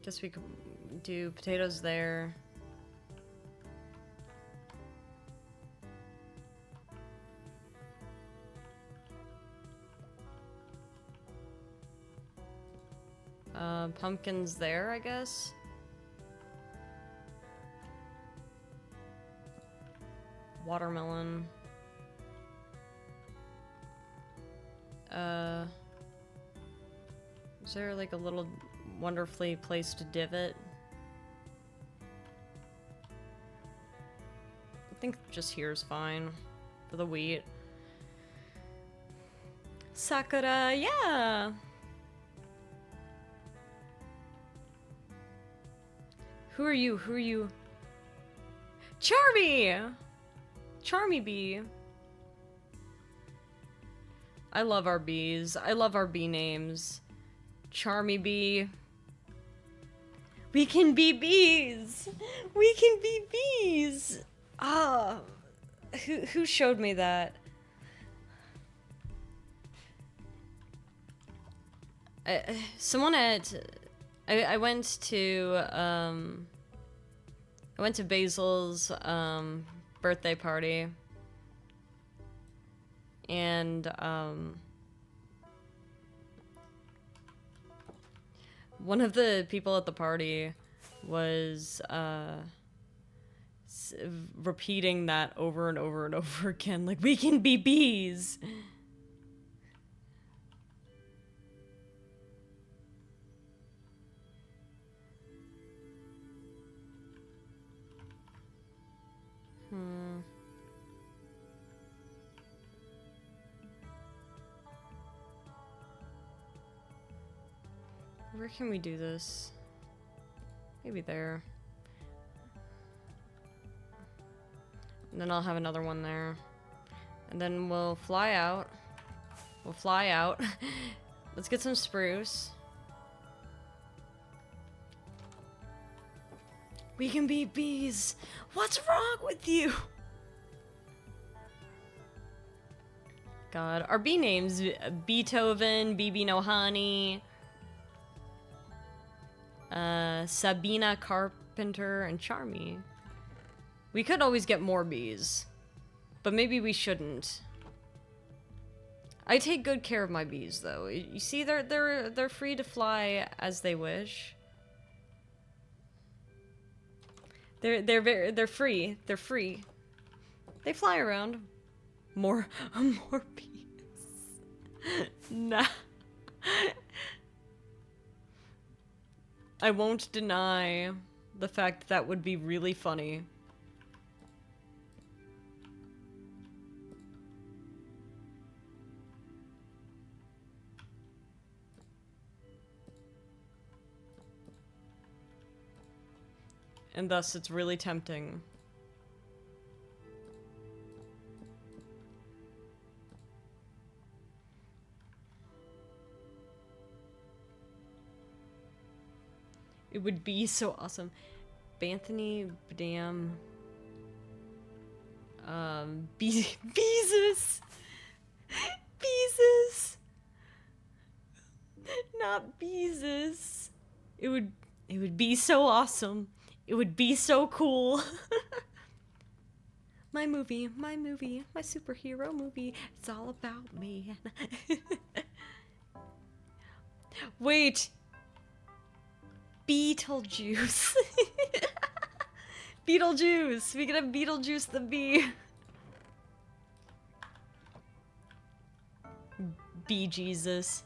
Guess we could do potatoes there. Pumpkins there, I guess. Watermelon. Is there like a little wonderfully placed divot? I think just here's fine for the wheat. Sakura, yeah! Who are you? Who are you? Charmy! Charmy bee. I love our bees. I love our bee names. Charmy bee. We can be bees! We can be bees! Ah, who showed me that? Someone at... I went to Basil's birthday party, and one of the people at the party was repeating that over and over and over again, like, we can be bees! Where can we do this? Maybe there. And then I'll have another one there. And then we'll fly out. We'll fly out. Let's get some spruce. We can be bees. What's wrong with you? God, our bee names, Beethoven, BB Nohani, Sabina Carpenter, and Charmy. We could always get more bees, but maybe we shouldn't. I take good care of my bees, though. You see, they're free to fly as they wish. They're free. They're free. They fly around. More bees. Nah. I won't deny the fact that would be really funny. And thus, it's really tempting. It would be so awesome. Banthony, Badam, Beezus! Beezus! Not Beezus. It would be so awesome. It would be so cool. My movie, my superhero movie. It's all about me. Wait. Beetlejuice. Beetlejuice. We could have Beetlejuice the bee. Bee Jesus.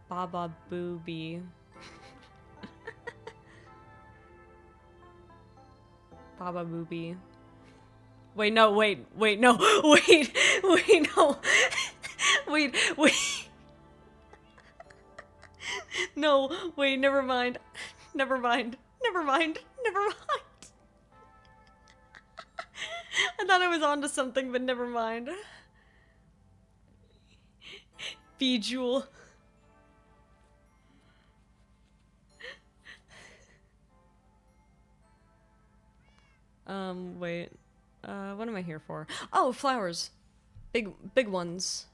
Baba Booby. Baba Booby. Wait, no, wait, no, wait, no. Wait. No, wait, never mind. I thought I was onto something, but never mind. Bejewel. Wait. What am I here for? Oh, flowers. Big ones.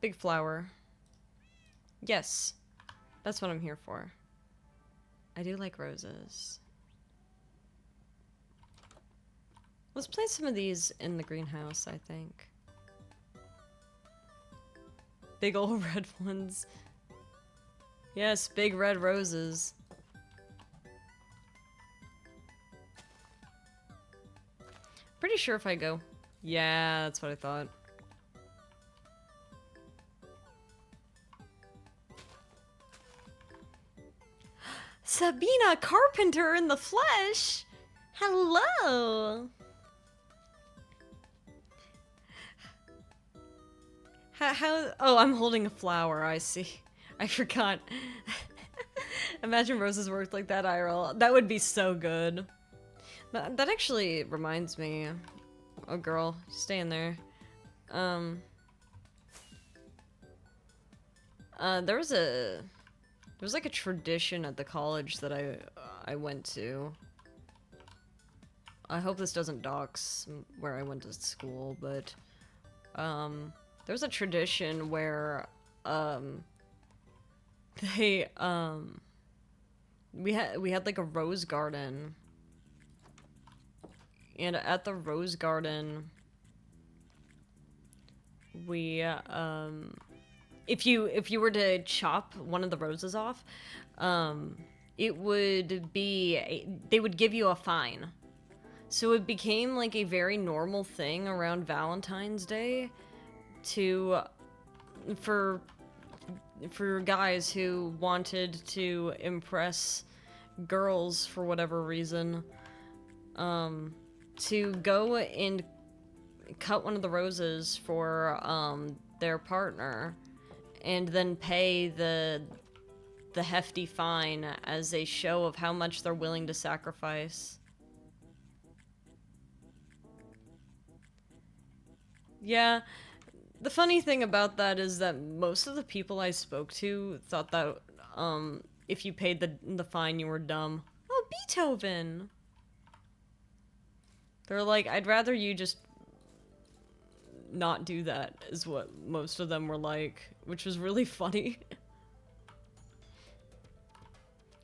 Big flower. Yes. That's what I'm here for. I do like roses. Let's place some of these in the greenhouse, I think. Big old red ones. Yes, big red roses. Pretty sure if I go... Yeah, that's what I thought. Sabina Carpenter in the flesh! Hello! How... Oh, I'm holding a flower, I see. I forgot. Imagine roses worked like that, IRL. That would be so good. That actually reminds me. Oh, girl, stay in there. There was like a tradition at the college that I went to. I hope this doesn't dox where I went to school, but there was a tradition where we had like a rose garden. And at the rose garden, we, if you were to chop one of the roses off, it would be, they would give you a fine. So it became like a very normal thing around Valentine's Day for guys who wanted to impress girls for whatever reason, to go and cut one of the roses for their partner and then pay the hefty fine as a show of how much they're willing to sacrifice. Yeah, the funny thing about that is that most of the people I spoke to thought that if you paid the fine, you were dumb. Oh, Beethoven! They're like, I'd rather you just not do that, is what most of them were like, which was really funny.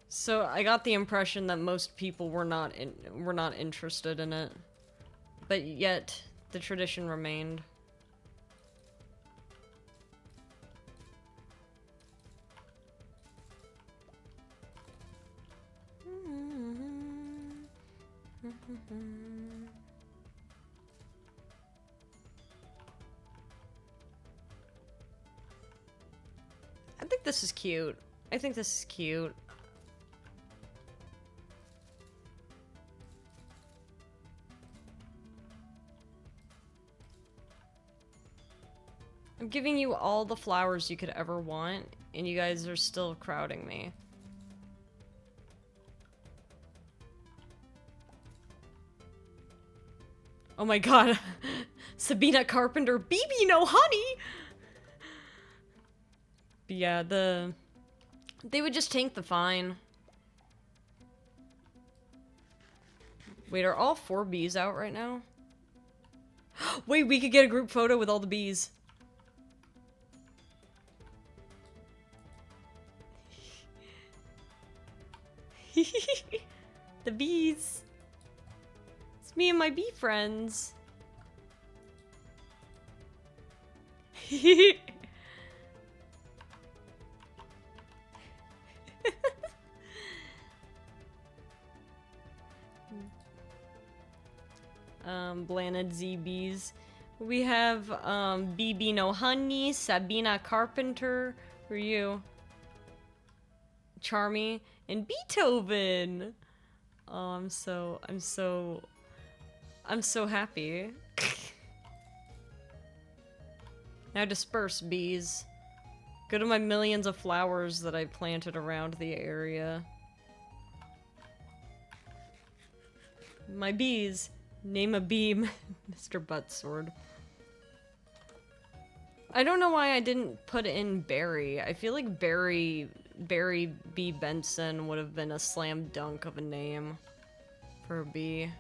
So I got the impression that most people were not interested in it, but yet the tradition remained. I think this is cute. I think this is cute. I'm giving you all the flowers you could ever want, and you guys are still crowding me. Oh my god. Sabina Carpenter, BB no honey! But yeah, they would just tank the fine. Wait, are all 4 bees out right now? Wait, we could get a group photo with all the bees. The bees. It's me and my bee friends. Blaned ZBs. We have, BB No Honey, Sabina Carpenter. Who are you? Charmy, and Beethoven! Oh, I'm so happy. Now disperse, bees. Go to my millions of flowers that I planted around the area. My bees. Name a beam. Mr. Buttsword. I don't know why I didn't put in Barry. I feel like Barry B. Benson would have been a slam dunk of a name for a bee.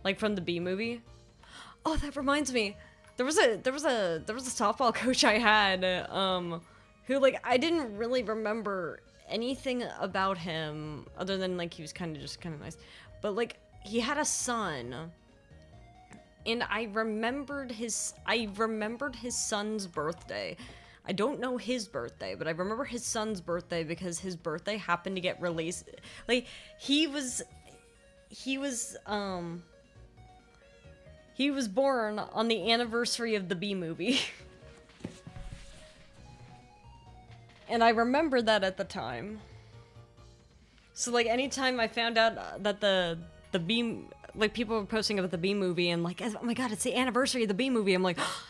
Like from the Bee Movie. Oh, that reminds me. There was a softball coach I had, who, like, I didn't really remember anything about him other than, like, he was kind of nice. But, like, he had a son. And I remembered his son's birthday. I don't know his birthday, but I remember his son's birthday because his birthday happened to get released. Like, he was born on the anniversary of the Bee Movie. And I remember that at the time. So, like, anytime I found out that the Bee, like, people were posting about the Bee Movie and, like, oh my god, it's the anniversary of the Bee Movie, I'm like, oh,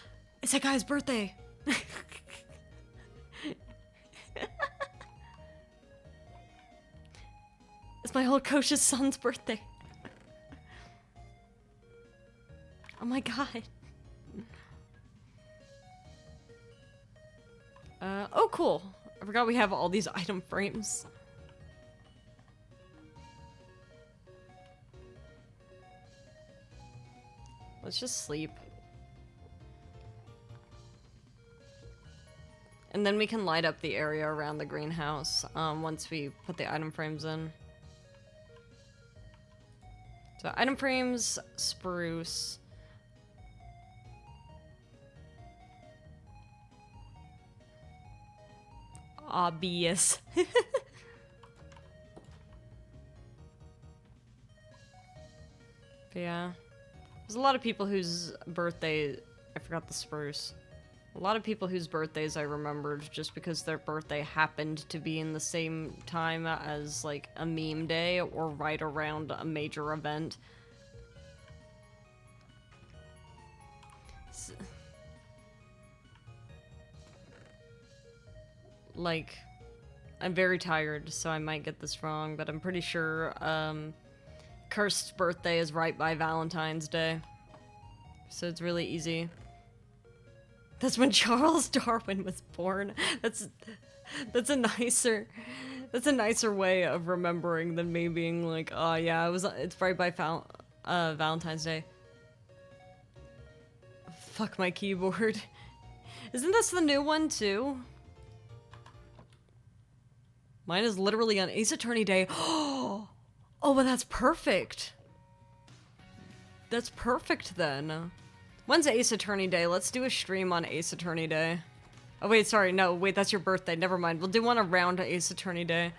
it's that guy's birthday. It's my old coach's son's birthday. Oh my god. Oh cool. I forgot we have all these item frames. Let's just sleep. And then we can light up the area around the greenhouse, once we put the item frames in. So item frames, spruce. Obvious. But yeah. There's a lot of people whose birthday... I forgot the spruce. A lot of people whose birthdays I remembered just because their birthday happened to be in the same time as, like, a meme day or right around a major event. Like, I'm very tired, so I might get this wrong, but I'm pretty sure, Kirst's birthday is right by Valentine's Day. So it's really easy. That's when Charles Darwin was born. That's a nicer way of remembering than me being like, oh yeah, it's right by Valentine's Day. Fuck my keyboard. Isn't this the new one too? Mine is literally on Ace Attorney Day. Oh, well that's perfect. That's perfect then. When's Ace Attorney Day? Let's do a stream on Ace Attorney Day. Oh wait, sorry, no, wait, that's your birthday. Never mind. We'll do one around Ace Attorney Day.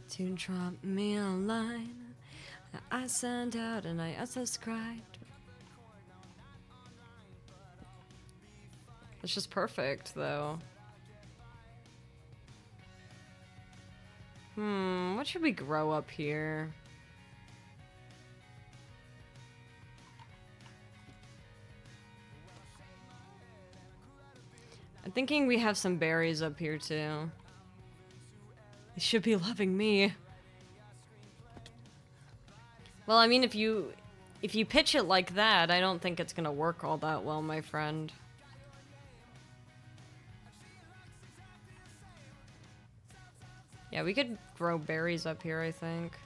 To drop me a line, I send out and I unsubscribed. It's just perfect, though. What should we grow up here? I'm thinking we have some berries up here, too. They should be loving me. Well, I mean, if you pitch it like that, I don't think it's gonna work all that well, my friend. Yeah, we could grow berries up here, I think.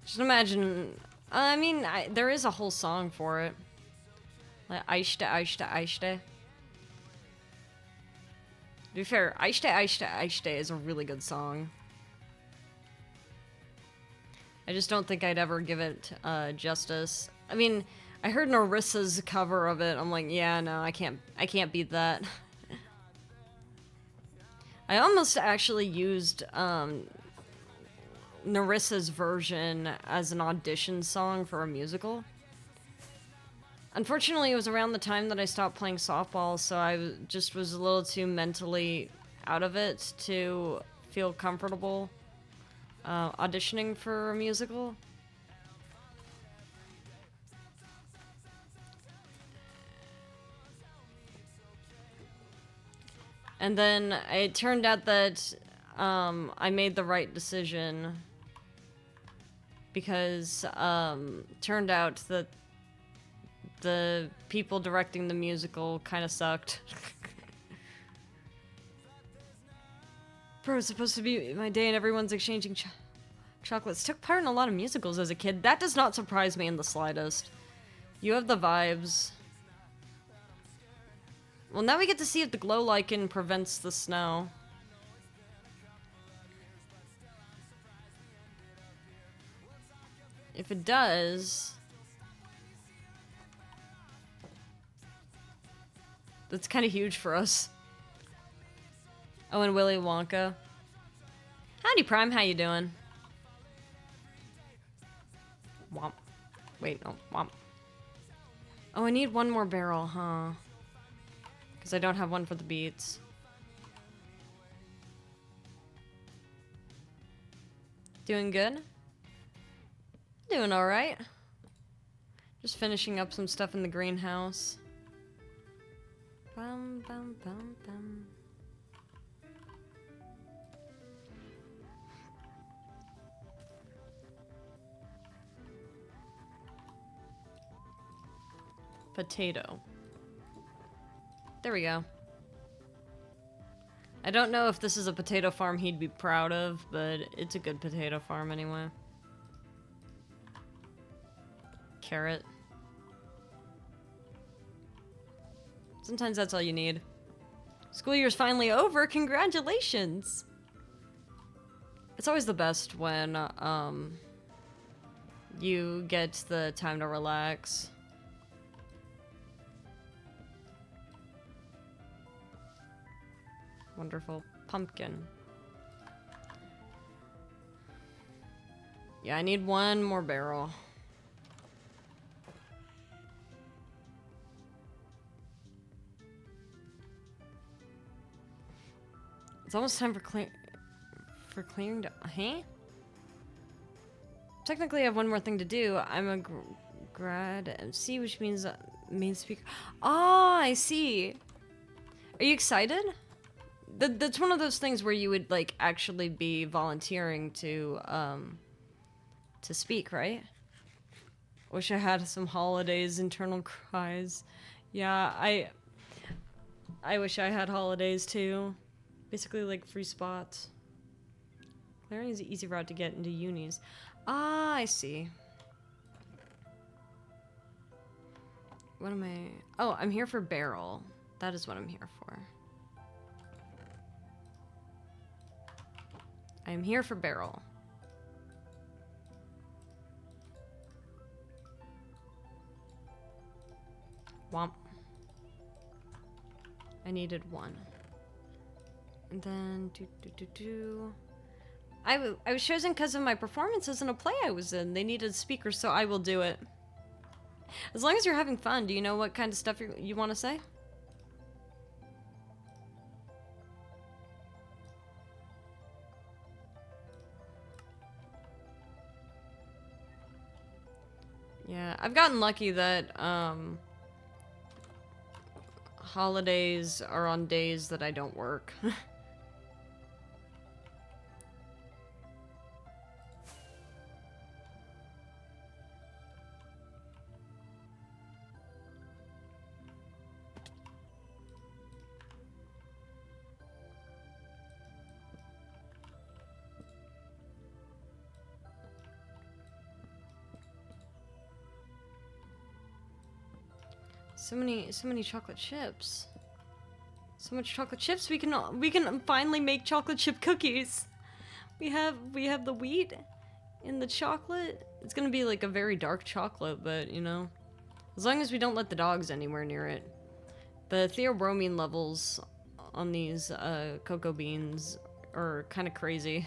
Just imagine... I mean, there is a whole song for it. Like, Aishte, Aishte, Aishte. To be fair, Aishte, Aishte, Aishte is a really good song. I just don't think I'd ever give it justice. I mean... I heard Narissa's cover of it. I'm like, yeah, no, I can't beat that. I almost actually used Narissa's version as an audition song for a musical. Unfortunately, it was around the time that I stopped playing softball, so I just was a little too mentally out of it to feel comfortable auditioning for a musical. And then it turned out that I made the right decision because turned out that the people directing the musical kind of sucked. Bro, it's supposed to be my day and everyone's exchanging chocolates. Took part in a lot of musicals as a kid. That does not surprise me in the slightest. You have the vibes. Well, now we get to see if the glow lichen prevents the snow. If it does... that's kind of huge for us. Oh, and Willy Wonka. Howdy, Prime. How you doing? Womp. Wait, no. Womp. Oh, I need one more barrel, huh? Because I don't have one for the beets. Doing good? Doing alright. Just finishing up some stuff in the greenhouse. Bum, bum, bum, bum. Potato. There we go. I don't know if this is a potato farm he'd be proud of, but it's a good potato farm anyway. Carrot. Sometimes that's all you need. School year's finally over, congratulations! It's always the best when, you get the time to relax. Wonderful. Pumpkin. Yeah, I need one more barrel. It's almost time for clearing to... Huh? Technically, I have one more thing to do. I'm a grad MC, which means main speaker. Ah, I see. Are you excited? That's one of those things where you would like actually be volunteering to speak, right? Wish I had some holidays, internal cries. Yeah, I wish I had holidays too. Basically like free spots. Clearing is an easy route to get into unis. Ah, I see. What am I? Oh, I'm here for barrel. That is what I'm here for. I'm here for barrel. Womp. I needed one. And then I was chosen because of my performances in a play I was in. They needed speakers, so I will do it. As long as you're having fun. Do you know what kind of stuff you want to say? Yeah, I've gotten lucky that holidays are on days that I don't work. So many chocolate chips. So much chocolate chips. We can finally make chocolate chip cookies. We have the wheat in the chocolate. It's gonna be like a very dark chocolate, but you know, as long as we don't let the dogs anywhere near it. The theobromine levels on these cocoa beans are kind of crazy.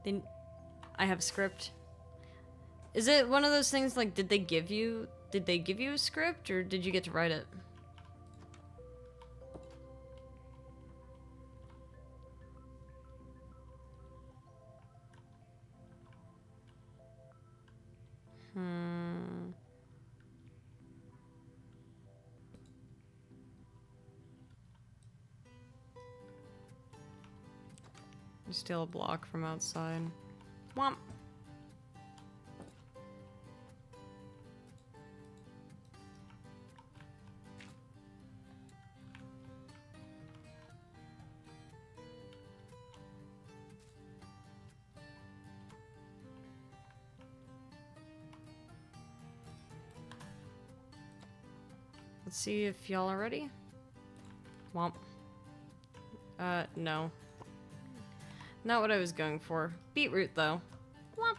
I have a script. Is it one of those things like did they give you a script or did you get to write it? Steal a block from outside. Womp. Let's see if y'all are ready. Womp. No. Not what I was going for. Beetroot, though. Womp.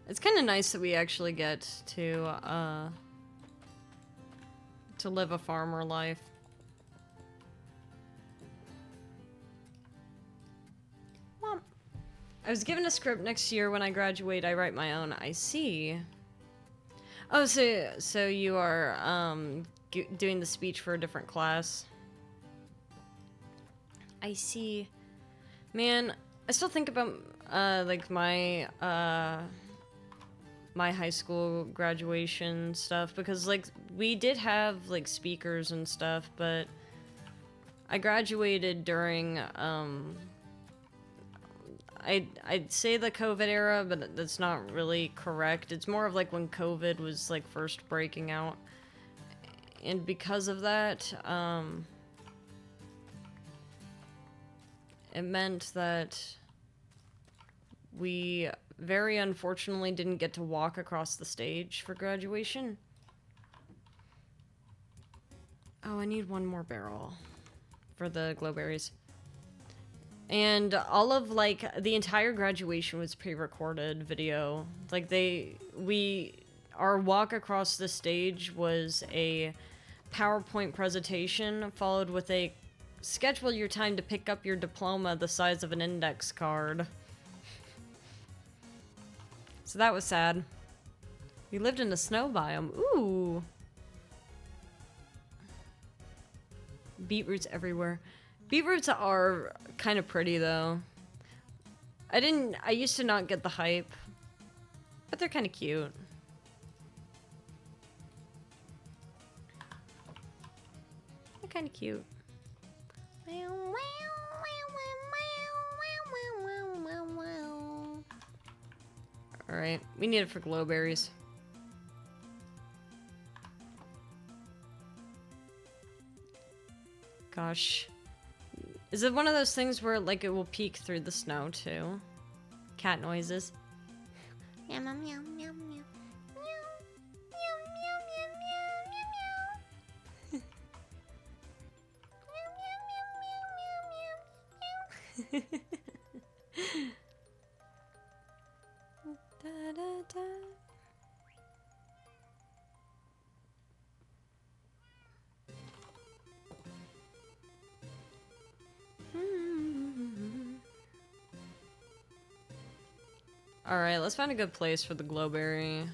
It's kind of nice that we actually get to live a farmer life. Womp. I was given a script next year. When I graduate, I write my own. I see. Oh, so you are doing the speech for a different class. I see. Man, I still think about like my high school graduation stuff because like we did have like speakers and stuff, but I graduated during I'd say the COVID era, but that's not really correct. It's more of like when COVID was like first breaking out. And because of that, it meant that we very unfortunately didn't get to walk across the stage for graduation. Oh, I need one more barrel for the glowberries. And all of, like, the entire graduation was pre-recorded video. Like, our walk across the stage was a PowerPoint presentation followed with a schedule your time to pick up your diploma the size of an index card. So that was sad. We lived in a snow biome. Ooh. Beetroots everywhere. Beetroots are kind of pretty, though. I used to not get the hype. But they're kind of cute. They're kind of cute. Alright, we need it for glowberries. Gosh. Is it one of those things where, like, it will peek through the snow, too? Cat noises. Meow, meow, meow, meow, meow. Da, da, da. Alright, let's find a good place for the glowberry.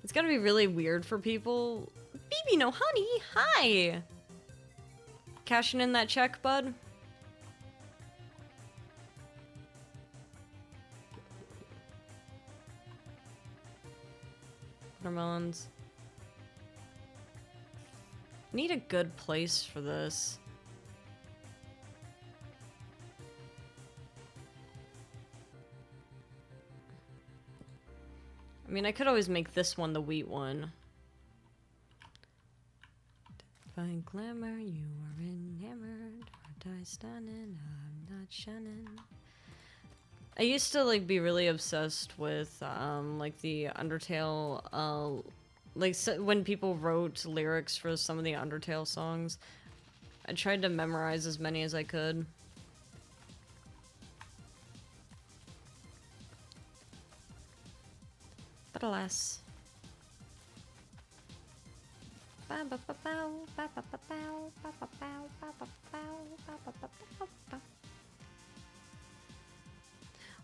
It's gotta be really weird for people. BB no honey, hi! Cashing in that check, bud? Watermelons. Need a good place for this. I mean, I could always make this one the wheat one. Divine glamour, you are enamored. Or die stunning, I'm not shunning. I used to, like, be really obsessed with, like, the Undertale, like, when people wrote lyrics for some of the Undertale songs. I tried to memorize as many as I could. But alas.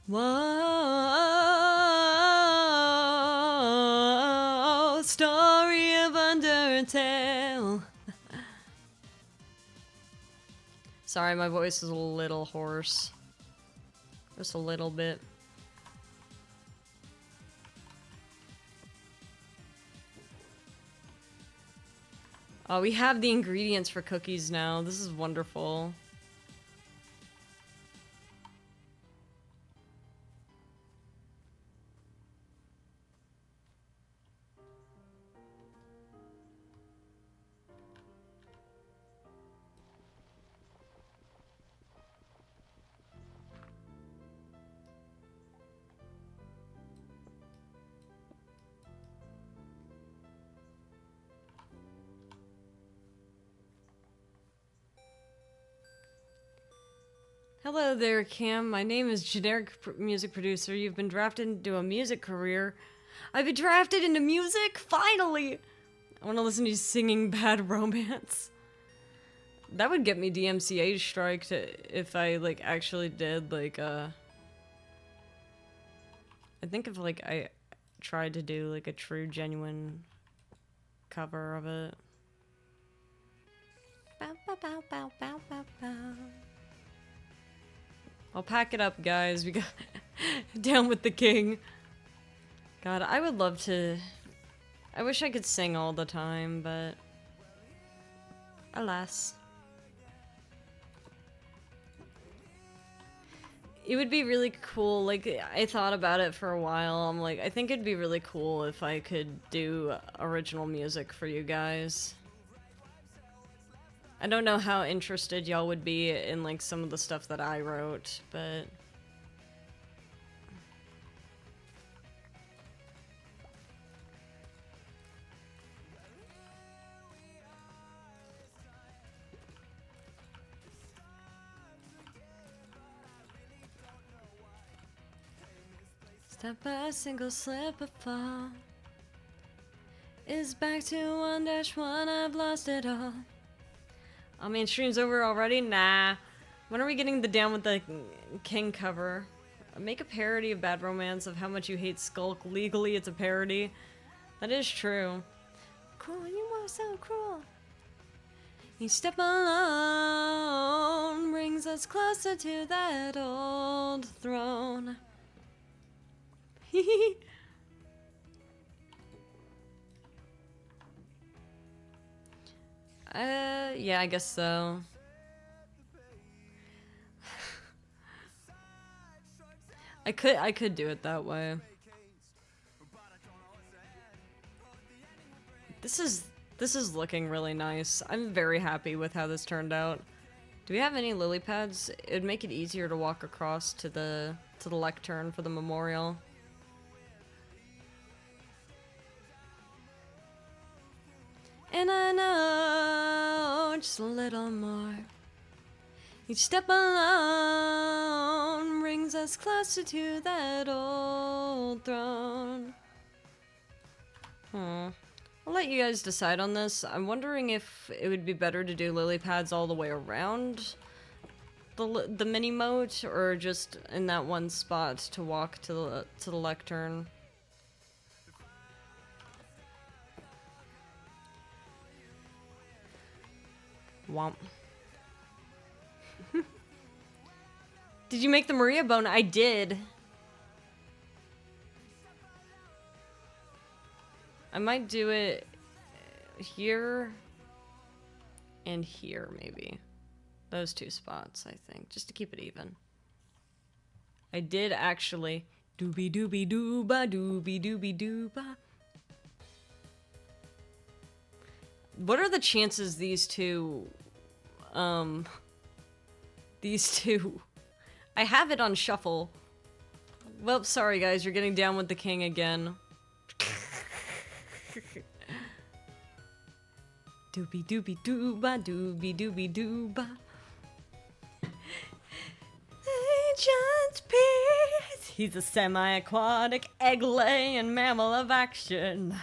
Whoa, story of Undertale. Sorry, my voice is a little hoarse. Just a little bit. Oh, we have the ingredients for cookies now. This is wonderful. Hello there, Cam. My name is Generic Music Producer. You've been drafted into a music career. I've been drafted into music? Finally! I want to listen to you singing Bad Romance. That would get me DMCA striked if I, like, actually did, like, I think if, like, I tried to do, like, a true, genuine cover of it. Bow, bow, bow, bow, bow, bow, bow. I'll pack it up, guys. We got down with the king. God, I would love to... I wish I could sing all the time, but... alas. It would be really cool, like, I thought about it for a while. I'm like, I think it'd be really cool if I could do original music for you guys. I don't know how interested y'all would be in, like, some of the stuff that I wrote, but... Step by a single slip or fall is back to 1-1, I've lost it all. I mean, stream's over already? Nah. When are we getting the Down with the King cover? Make a parody of Bad Romance of how much you hate Skulk. Legally, it's a parody. That is true. Cruel, you are so cruel. Each step alone brings us closer to that old throne. Yeah, I guess so. I could do it that way. This is looking really nice. I'm very happy with how this turned out. Do we have any lily pads? It'd make it easier to walk across to the lectern for the memorial. And I know just a little more. Each step alone brings us closer to that old throne. I'll let you guys decide on this. I'm wondering if it would be better to do lily pads all the way around the mini moat, or just in that one spot to walk to the lectern. Womp. Did you make the Maria bone? I did. I might do it here and here, maybe. Those two spots, I think, just to keep it even. I did actually. Doobie doobie dooba, doobie doobie dooba. What are the chances these two, I have it on shuffle. Well, sorry guys, you're getting down with the king again. Doobie doobie dooba, doobie doobie dooba. Agent Peace. He's a semi-aquatic, egg-laying mammal of action.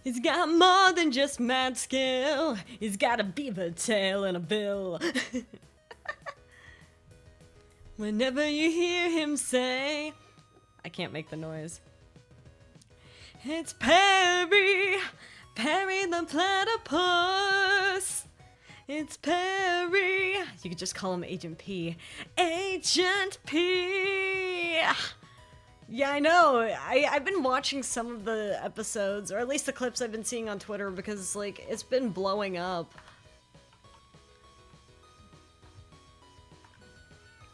He's got more than just mad skill. He's got a beaver tail and a bill. Whenever you hear him say, I can't make the noise. It's Perry, Perry the platypus. It's Perry. You could just call him Agent P. Agent P. Yeah, I know. I've been watching some of the episodes, or at least the clips I've been seeing on Twitter, because, like, it's been blowing up.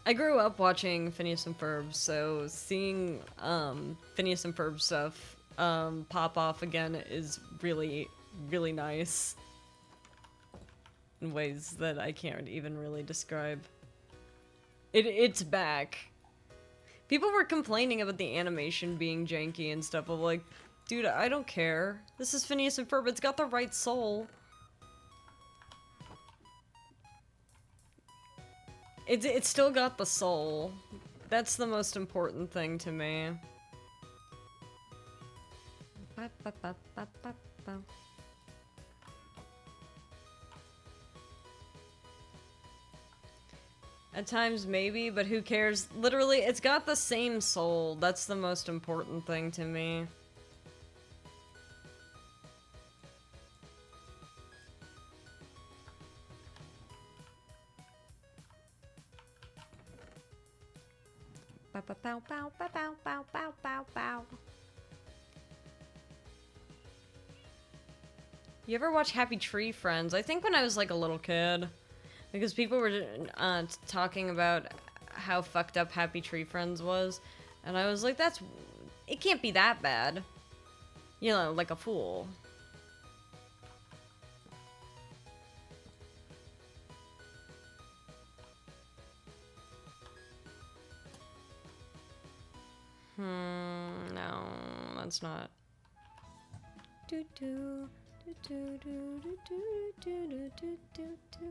I grew up watching Phineas and Ferb, so seeing Phineas and Ferb stuff pop off again is really, really nice. In ways that I can't even really describe. It's back. People were complaining about the animation being janky and stuff. I'm like, dude, I don't care. This is Phineas and Ferb. It's got the right soul. It's still got the soul. That's the most important thing to me. At times, maybe, but who cares? Literally, it's got the same soul. That's the most important thing to me. Bow, bow, bow, bow, bow, bow, bow, bow, bow. You ever watch Happy Tree Friends? I think when I was like a little kid. Because people were talking about how fucked up Happy Tree Friends was. And I was like, it can't be that bad. You know, like a fool. No, that's not. Do do do do do do do do do do do.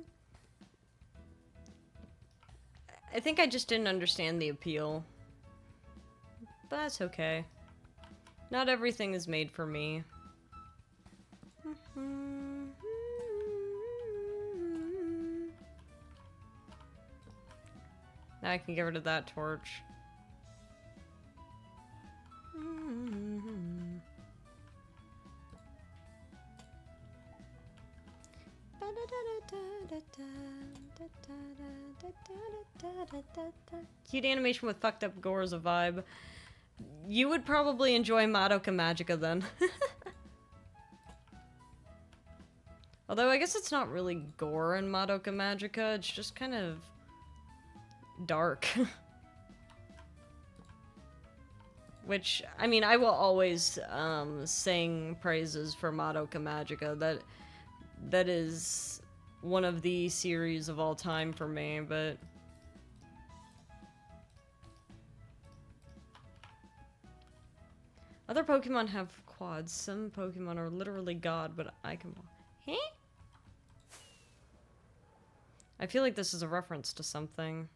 I think I just didn't understand the appeal. But that's okay. Not everything is made for me. Now I can get rid of that torch. Cute animation with fucked up gore is a vibe. You would probably enjoy Madoka Magica then. Although I guess it's not really gore in Madoka Magica, it's just kind of dark. Which, I mean, I will always sing praises for Madoka Magica. That is one of the series of all time for me, but... Other Pokemon have quads. Some Pokemon are literally God, but I can... Huh? I feel like this is a reference to something.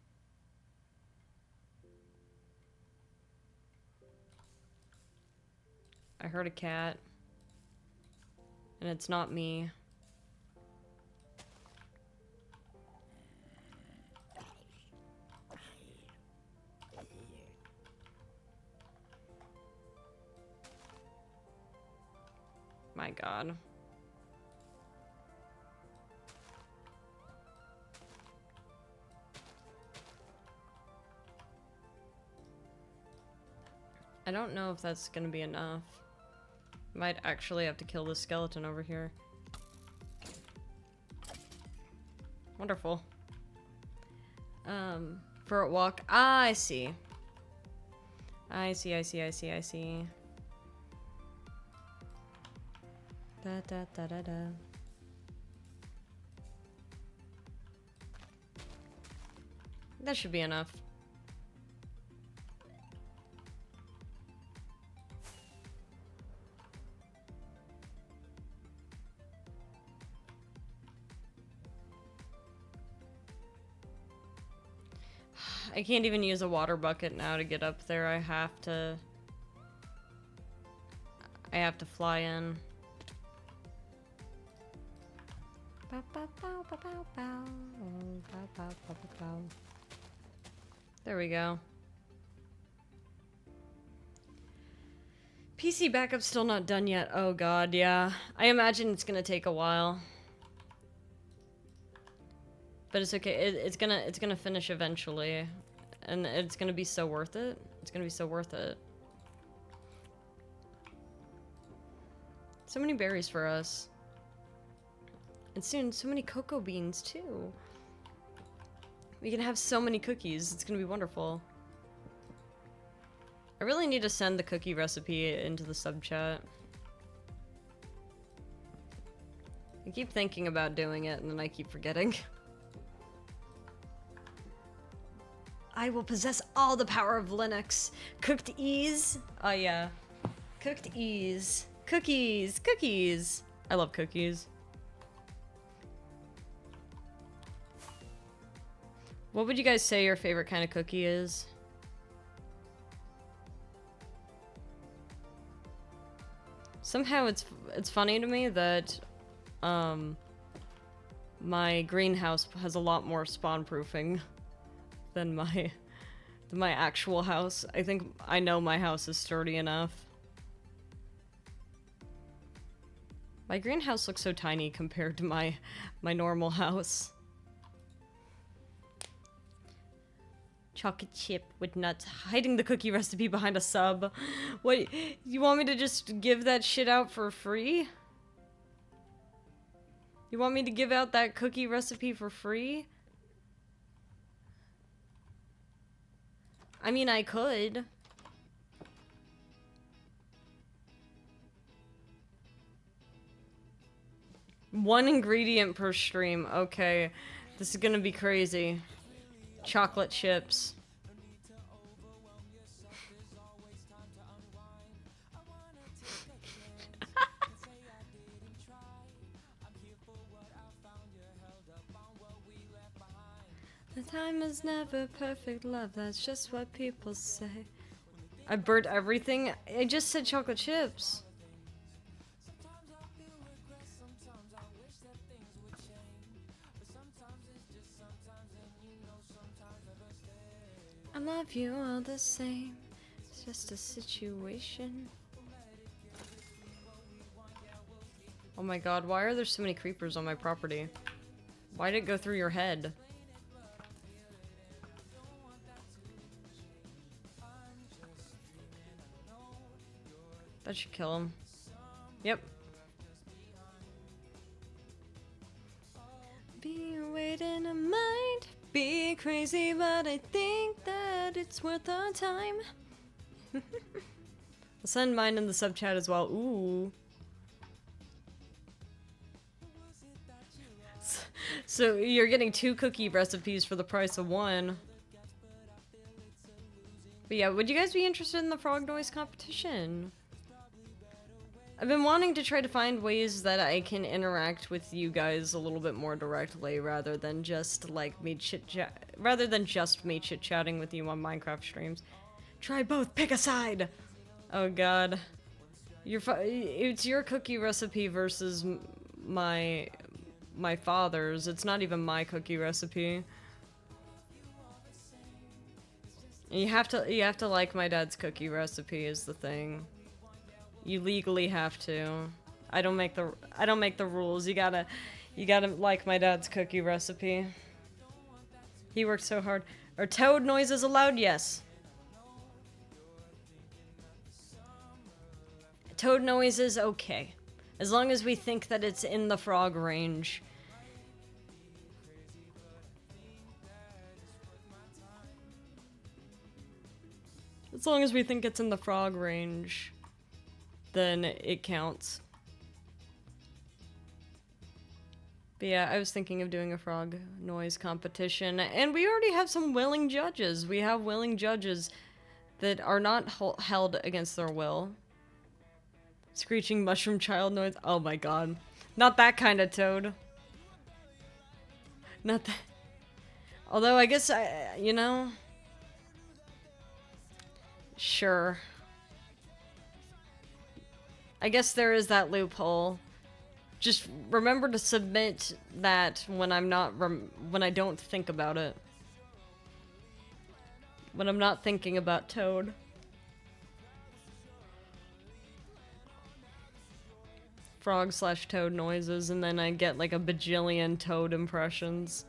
I heard a cat. And it's not me. My God. I don't know if that's gonna be enough. Might actually have to kill this skeleton over here. Wonderful. For a walk. Ah, I see. I see. Da da da da da. That should be enough. I can't even use a water bucket now to get up there. I have to fly in. There we go. PC backup's still not done yet. Oh God, yeah. I imagine it's gonna take a while. But it's okay. It's gonna finish eventually, and it's gonna be so worth it. It's gonna be so worth it. So many berries for us, and soon so many cocoa beans too. We can have so many cookies. It's gonna be wonderful. I really need to send the cookie recipe into the sub chat. I keep thinking about doing it, and then I keep forgetting. I will possess all the power of Linux. Cooked ease. Oh yeah. Cooked ease. Cookies. Cookies. I love cookies. What would you guys say your favorite kind of cookie is? Somehow it's funny to me that my greenhouse has a lot more spawn proofing than my actual house. I think I know my house is sturdy enough. My greenhouse looks so tiny compared to my normal house. Chocolate chip with nuts, hiding the cookie recipe behind a sub. What, you want me to just give that shit out for free? You want me to give out that cookie recipe for free? I mean, I could. One ingredient per stream. Okay. This is gonna be crazy. Chocolate chips. The time is never perfect, love, that's just what people say. I burnt everything? I just said chocolate chips. I love you all the same. It's just a situation. Oh my god, why are there so many creepers on my property? Why did it go through your head? That should kill him. Yep. Be waiting in mind. Be crazy, but I think that it's worth our time. I'll send mine in the sub chat as well. Ooh. So you're getting 2 cookie recipes for the price of 1. But yeah, would you guys be interested in the frog noise competition? I've been wanting to try to find ways that I can interact with you guys a little bit more directly rather than just like me chit-chatting with you on Minecraft streams. Try both, pick a side. Oh god. It's your cookie recipe versus my father's. It's not even my cookie recipe. You have to like my dad's cookie recipe is the thing. You legally have to. I don't make the rules. You gotta like my dad's cookie recipe. He worked so hard. Are toad noises allowed? Yes. Toad noises, okay. As long as we think that it's in the frog range. As long as we think it's in the frog range, then it counts. But yeah, I was thinking of doing a frog noise competition, and we already have some willing judges. We have willing judges that are not held against their will. Screeching mushroom child noise. Oh my god. Not that kind of toad. Not that. Although I guess you know. Sure. I guess there is that loophole. Just remember to submit that when when I don't think about it. When I'm not thinking about toad. Frog/toad noises, and then I get like a bajillion toad impressions.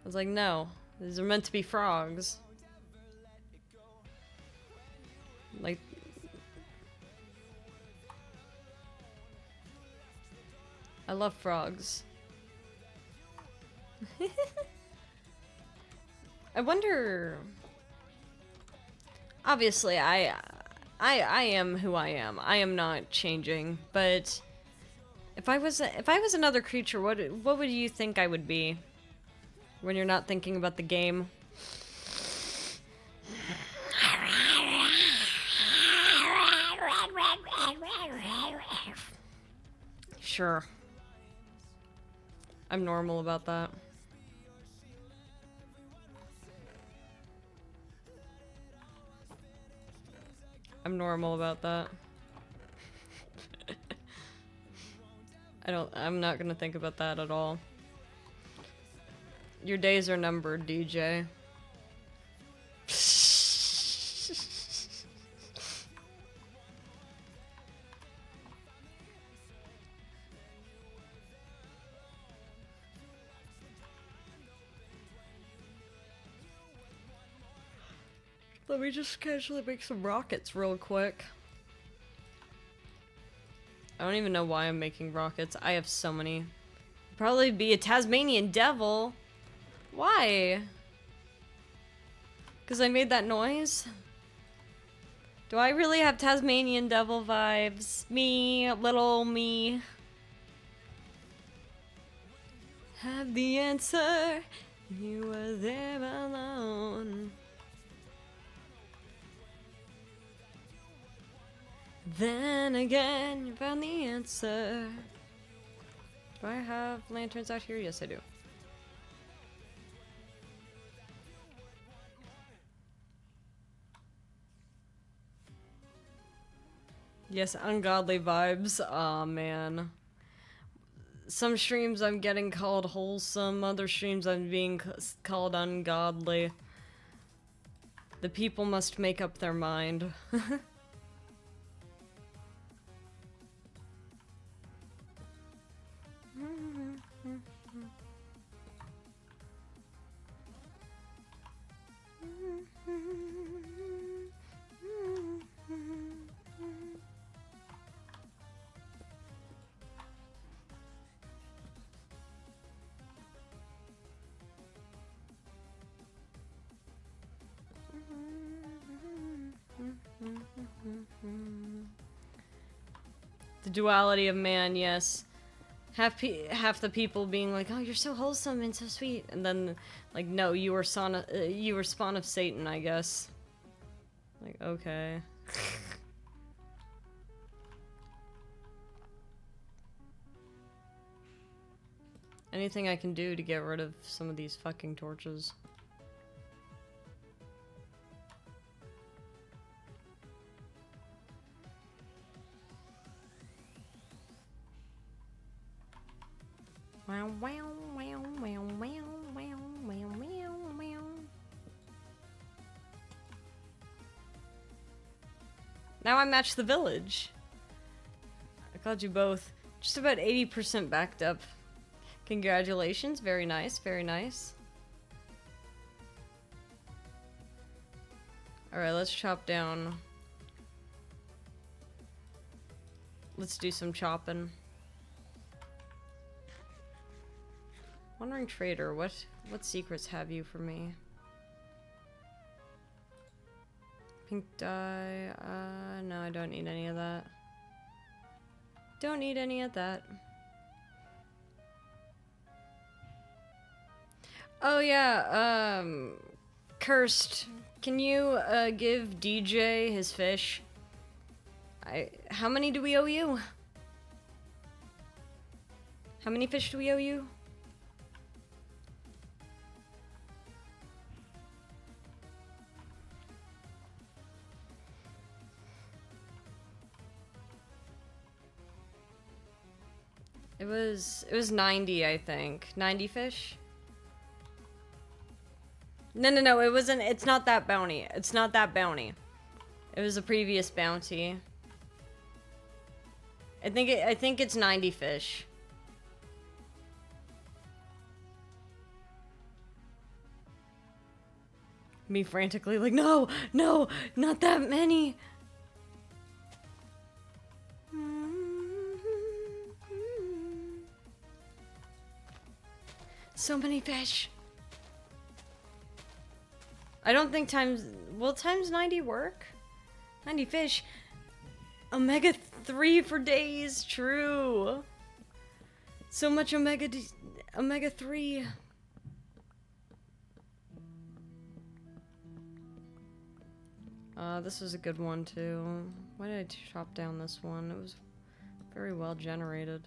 I was like, no, these are meant to be frogs. Like, I love frogs. I wonder. Obviously, I am who I am. I am not changing. But if I was another creature, what would you think I would be? When you're not thinking about the game. Sure. I'm normal about that. I'm normal about that. I'm not gonna think about that at all. Your days are numbered, DJ. Let me just casually make some rockets real quick. I don't even know why I'm making rockets. I have so many. Probably be a Tasmanian devil. Why? Because I made that noise? Do I really have Tasmanian devil vibes? Me, little me. Have the answer. You were there alone. Then again, you found the answer. Do I have lanterns out here? Yes, I do. Yes, ungodly vibes. Aw, man. Some streams I'm getting called wholesome, other streams I'm being called ungodly. The people must make up their mind. The duality of man, yes. Half the people being like, "Oh, you're so wholesome and so sweet," and then, like, no, you were spawn of Satan, I guess. Like, okay. Anything I can do to get rid of some of these fucking torches. Wow, wow, wow, wow, wow, wow, wow, wow, wow. Now I match the village. I called you both. Just about 80% backed up. Congratulations, very nice, very nice. Alright, let's chop down. Let's do some chopping. Wandering Trader, what secrets have you for me? Pink dye, no, I don't need any of that. Don't need any of that. Oh yeah, Cursed, can you, give DJ his fish? How many do we owe you? How many fish do we owe you? It was 90, I think. 90 fish? No, it wasn't, it's not that bounty. It's not that bounty. It was a previous bounty. I think it's 90 fish. Me frantically like, no, not that many. So many fish. I don't think will times 90 work? 90 fish. Omega 3 for days, true. So much omega 3. This was a good one too. Why did I chop down this one? It was very well generated.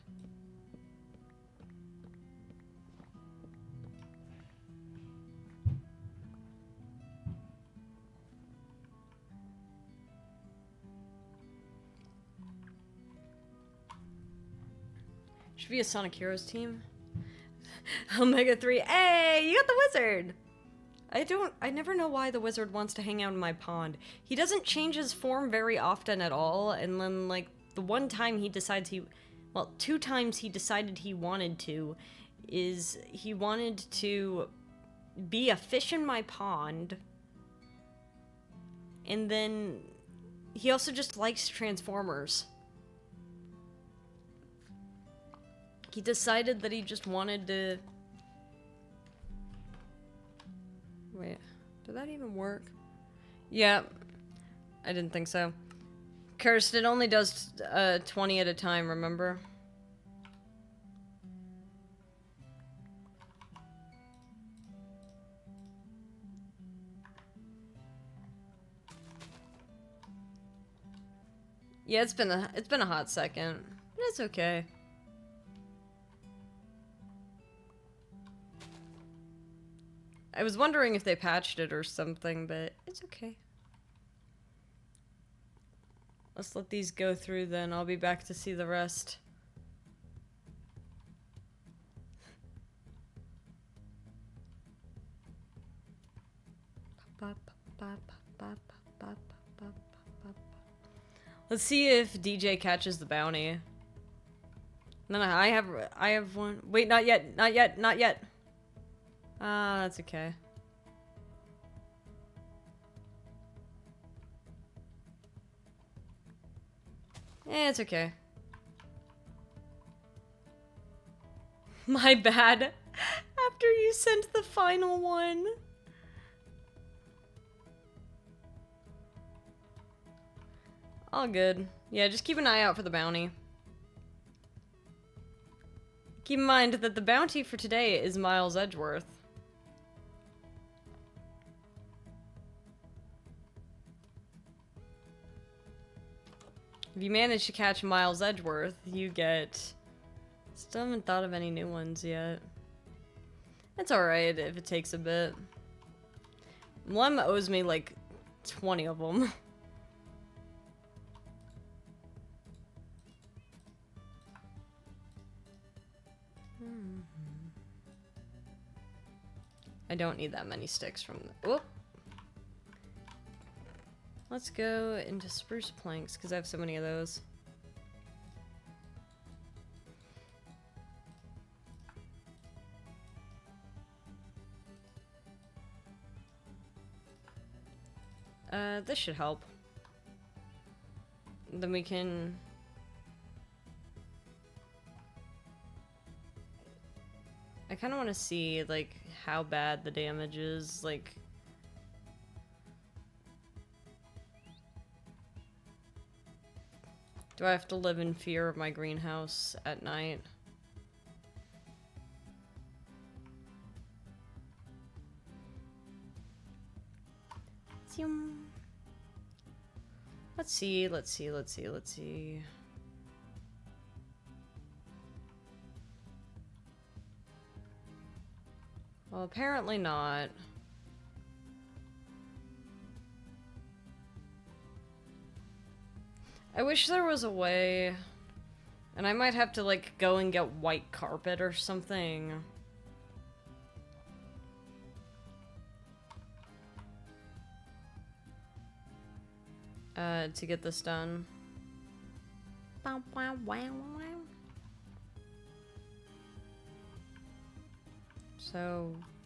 Should be a Sonic Heroes team. Omega 3. Hey, you got the wizard! I never know why the wizard wants to hang out in my pond. He doesn't change his form very often at all, and then, like, the one time he decides well, 2 times he decided he wanted to, is he wanted to be a fish in my pond, and then he also just likes Transformers. He decided that he just wanted to... Wait, did that even work? Yeah, I didn't think so. Cursed, it only does 20 at a time, remember? Yeah, it's been a hot second. But it's okay. I was wondering if they patched it or something, but it's okay. Let's let these go through then. I'll be back to see the rest. Let's see if DJ catches the bounty. No, I have one. Wait, not yet, not yet, not yet. Ah, that's okay. Eh, it's okay. My bad. After you sent the final one. All good. Yeah, just keep an eye out for the bounty. Keep in mind that the bounty for today is Miles Edgeworth. If you manage to catch Miles Edgeworth, you get... Still haven't thought of any new ones yet. It's alright if it takes a bit. Lem owes me like 20 of them. I don't need that many sticks from the... Whoop! Let's go into spruce planks, because I have so many of those. This should help. Then we can... I kind of want to see, like, how bad the damage is, like... Do I have to live in fear of my greenhouse at night? Let's see, let's see, let's see, let's see. Well, apparently not. I wish there was a way, and I might have to, like, go and get white carpet or something. To get this done. So,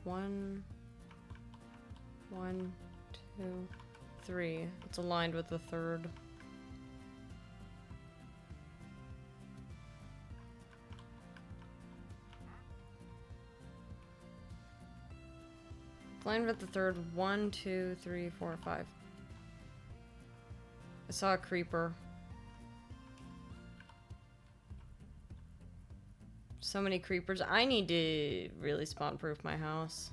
1, 2, 3. It's aligned with the third. Aligned with the third. 1, 2, 3, 4, 5. I saw a creeper. So many creepers. I need to really spawn-proof my house.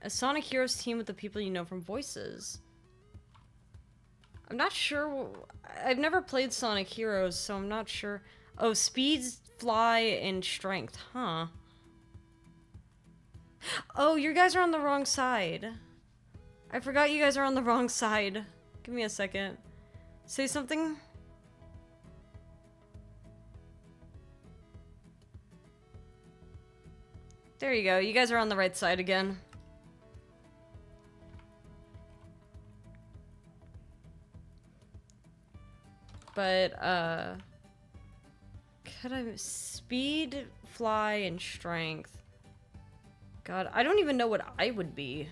A Sonic Heroes team with the people you know from Voices. I'm not sure. I've never played Sonic Heroes, so I'm not sure. Oh, speed, fly, and strength, huh? Oh, you guys are on the wrong side. I forgot you guys are on the wrong side. Give me a second. Say something. There you go. You guys are on the right side again. But, could I... Speed, fly, and strength. God, I don't even know what I would be.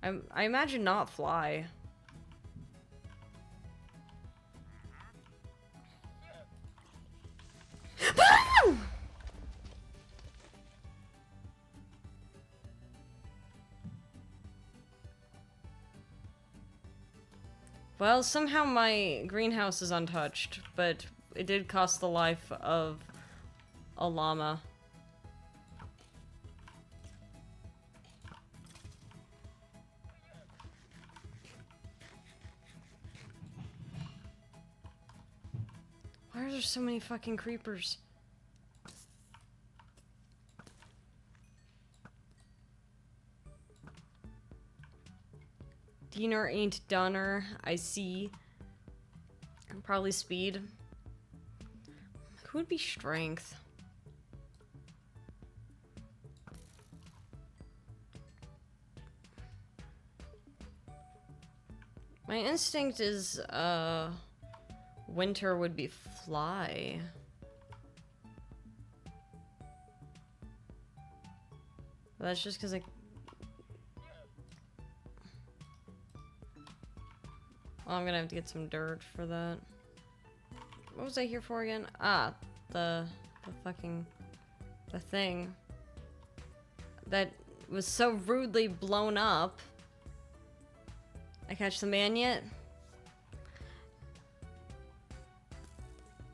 I imagine not fly. Well, somehow my greenhouse is untouched, but it did cost the life of a llama. Why are there so many fucking creepers? Diener ain't doner, I see. Probably speed. Who would be strength? My instinct is, winter would be fly. But that's just because I... Well, I'm gonna have to get some dirt for that. What was I here for again? Ah, the fucking... the thing. That was so rudely blown up. I catch the man yet?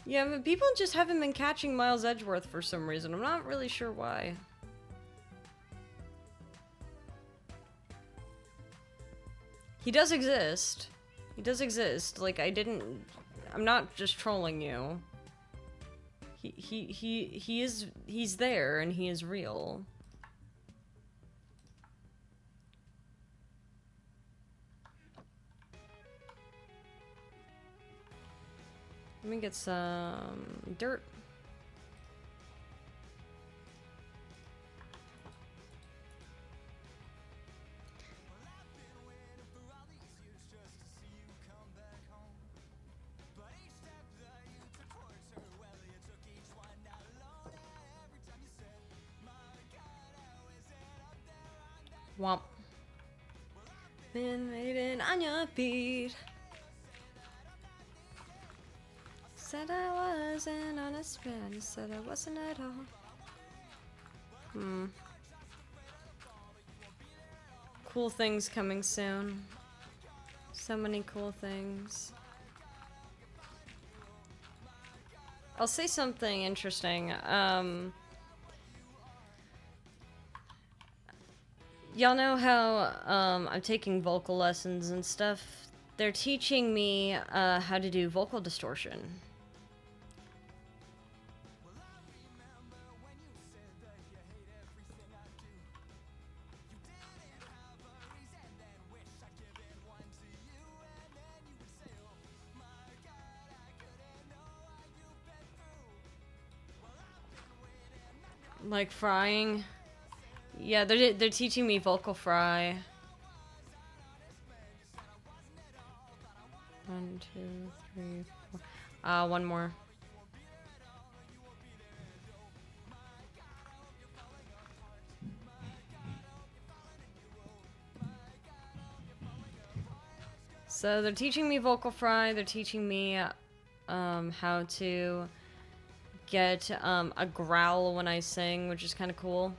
Yeah, but people just haven't been catching Miles Edgeworth for some reason. I'm not really sure why. He does exist. He does exist. Like, I'm not just trolling you. He's there and he is real. Let me get some dirt. Womp. Been waiting on your feet. Said I wasn't on a spin, said I wasn't at all. Cool things coming soon. So many cool things. I'll say something interesting. Y'all know how I'm taking vocal lessons and stuff? They're teaching me how to do vocal distortion. Like frying. Yeah, they're teaching me vocal fry. 1, 2, 3, 4. One more. So they're teaching me vocal fry. They're teaching me how to get a growl when I sing, which is kind of cool.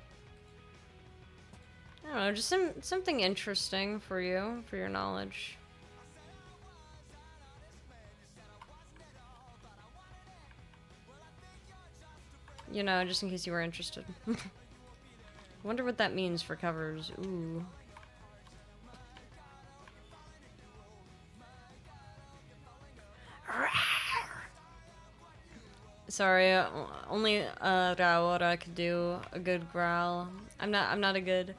I don't know, just something interesting for you, for your knowledge. You know, just in case you were interested. I wonder what that means for covers. Ooh. Sorry, only Raora could do a good growl. I'm not a good.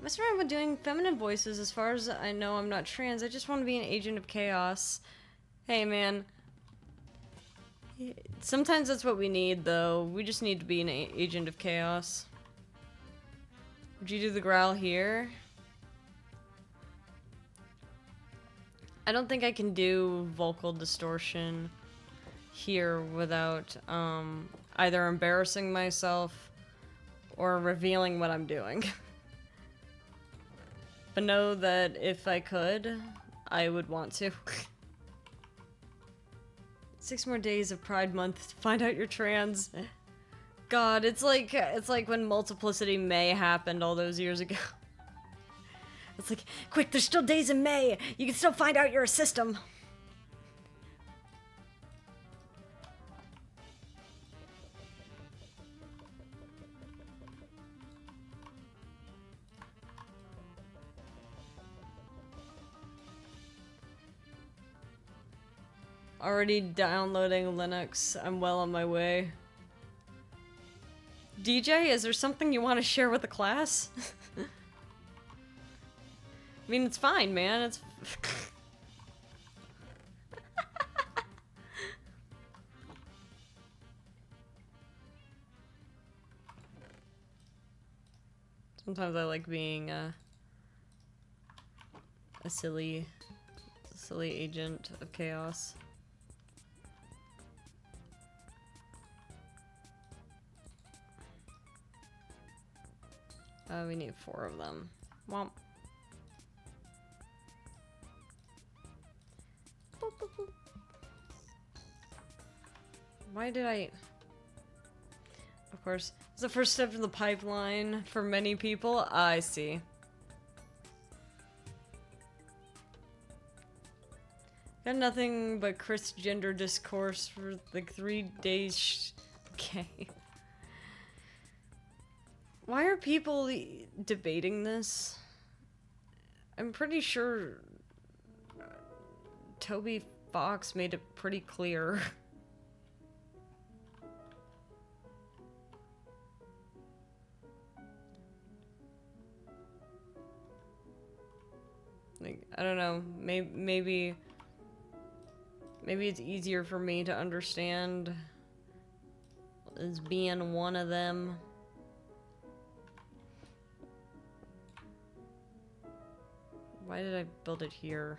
Mess around with doing feminine voices. As far as I know, I'm not trans. I just want to be an agent of chaos. Hey, man. Sometimes that's what we need, though. We just need to be an agent of chaos. Would you do the growl here? I don't think I can do vocal distortion here without either embarrassing myself or revealing what I'm doing. But know that if I could, I would want to. 6 more days of Pride Month to find out you're trans. God, it's like when Multiplicity May happened all those years ago. It's like, quick, there's still days in May. You can still find out you're a system. Already downloading Linux. I'm well on my way. DJ, is there something you want to share with the class? I mean, it's fine, man. It's... Sometimes I like being a silly agent of chaos. We need 4 of them. Womp. Boop, boop, boop. Why did I... Of course, It's the first step in the pipeline for many people. I see. Got nothing but Chris gender discourse for like 3 days. Okay. Why are people debating this? I'm pretty sure Toby Fox made it pretty clear. Like, I don't know, maybe it's easier for me to understand as being one of them. Why did I build it here?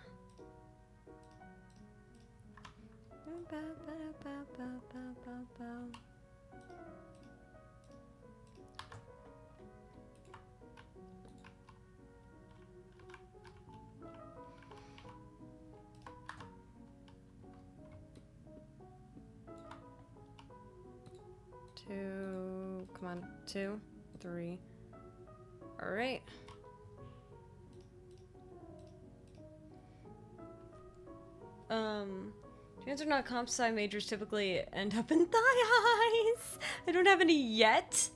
Two, come on, 2, 3. All right. Chance or not, comp sci majors typically end up in thigh highs. I don't have any yet.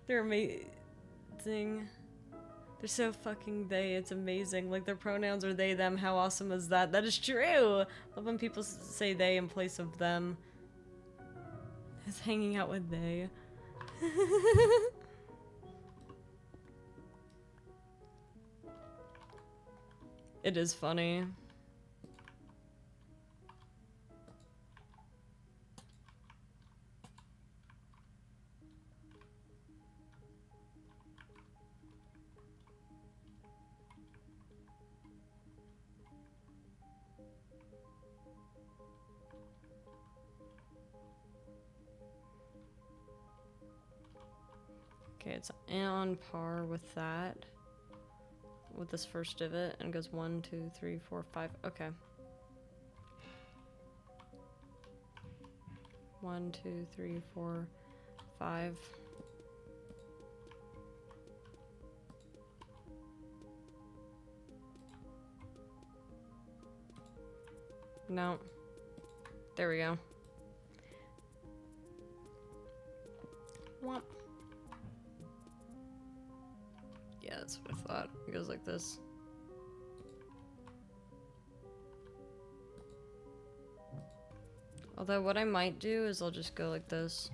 They're amazing. They're so fucking they. It's amazing. Like, their pronouns are they, them. How awesome is that? That is true. Love when people say they in place of them. Is hanging out with they. It is funny. Okay, it's on par with that. With this first divot, and it goes 1, 2, 3, 4, 5. Okay. 1, 2, 3, 4, 5. No. There we go. Womp. Yeah, that's what I thought. It goes like this. Although what I might do is I'll just go like this.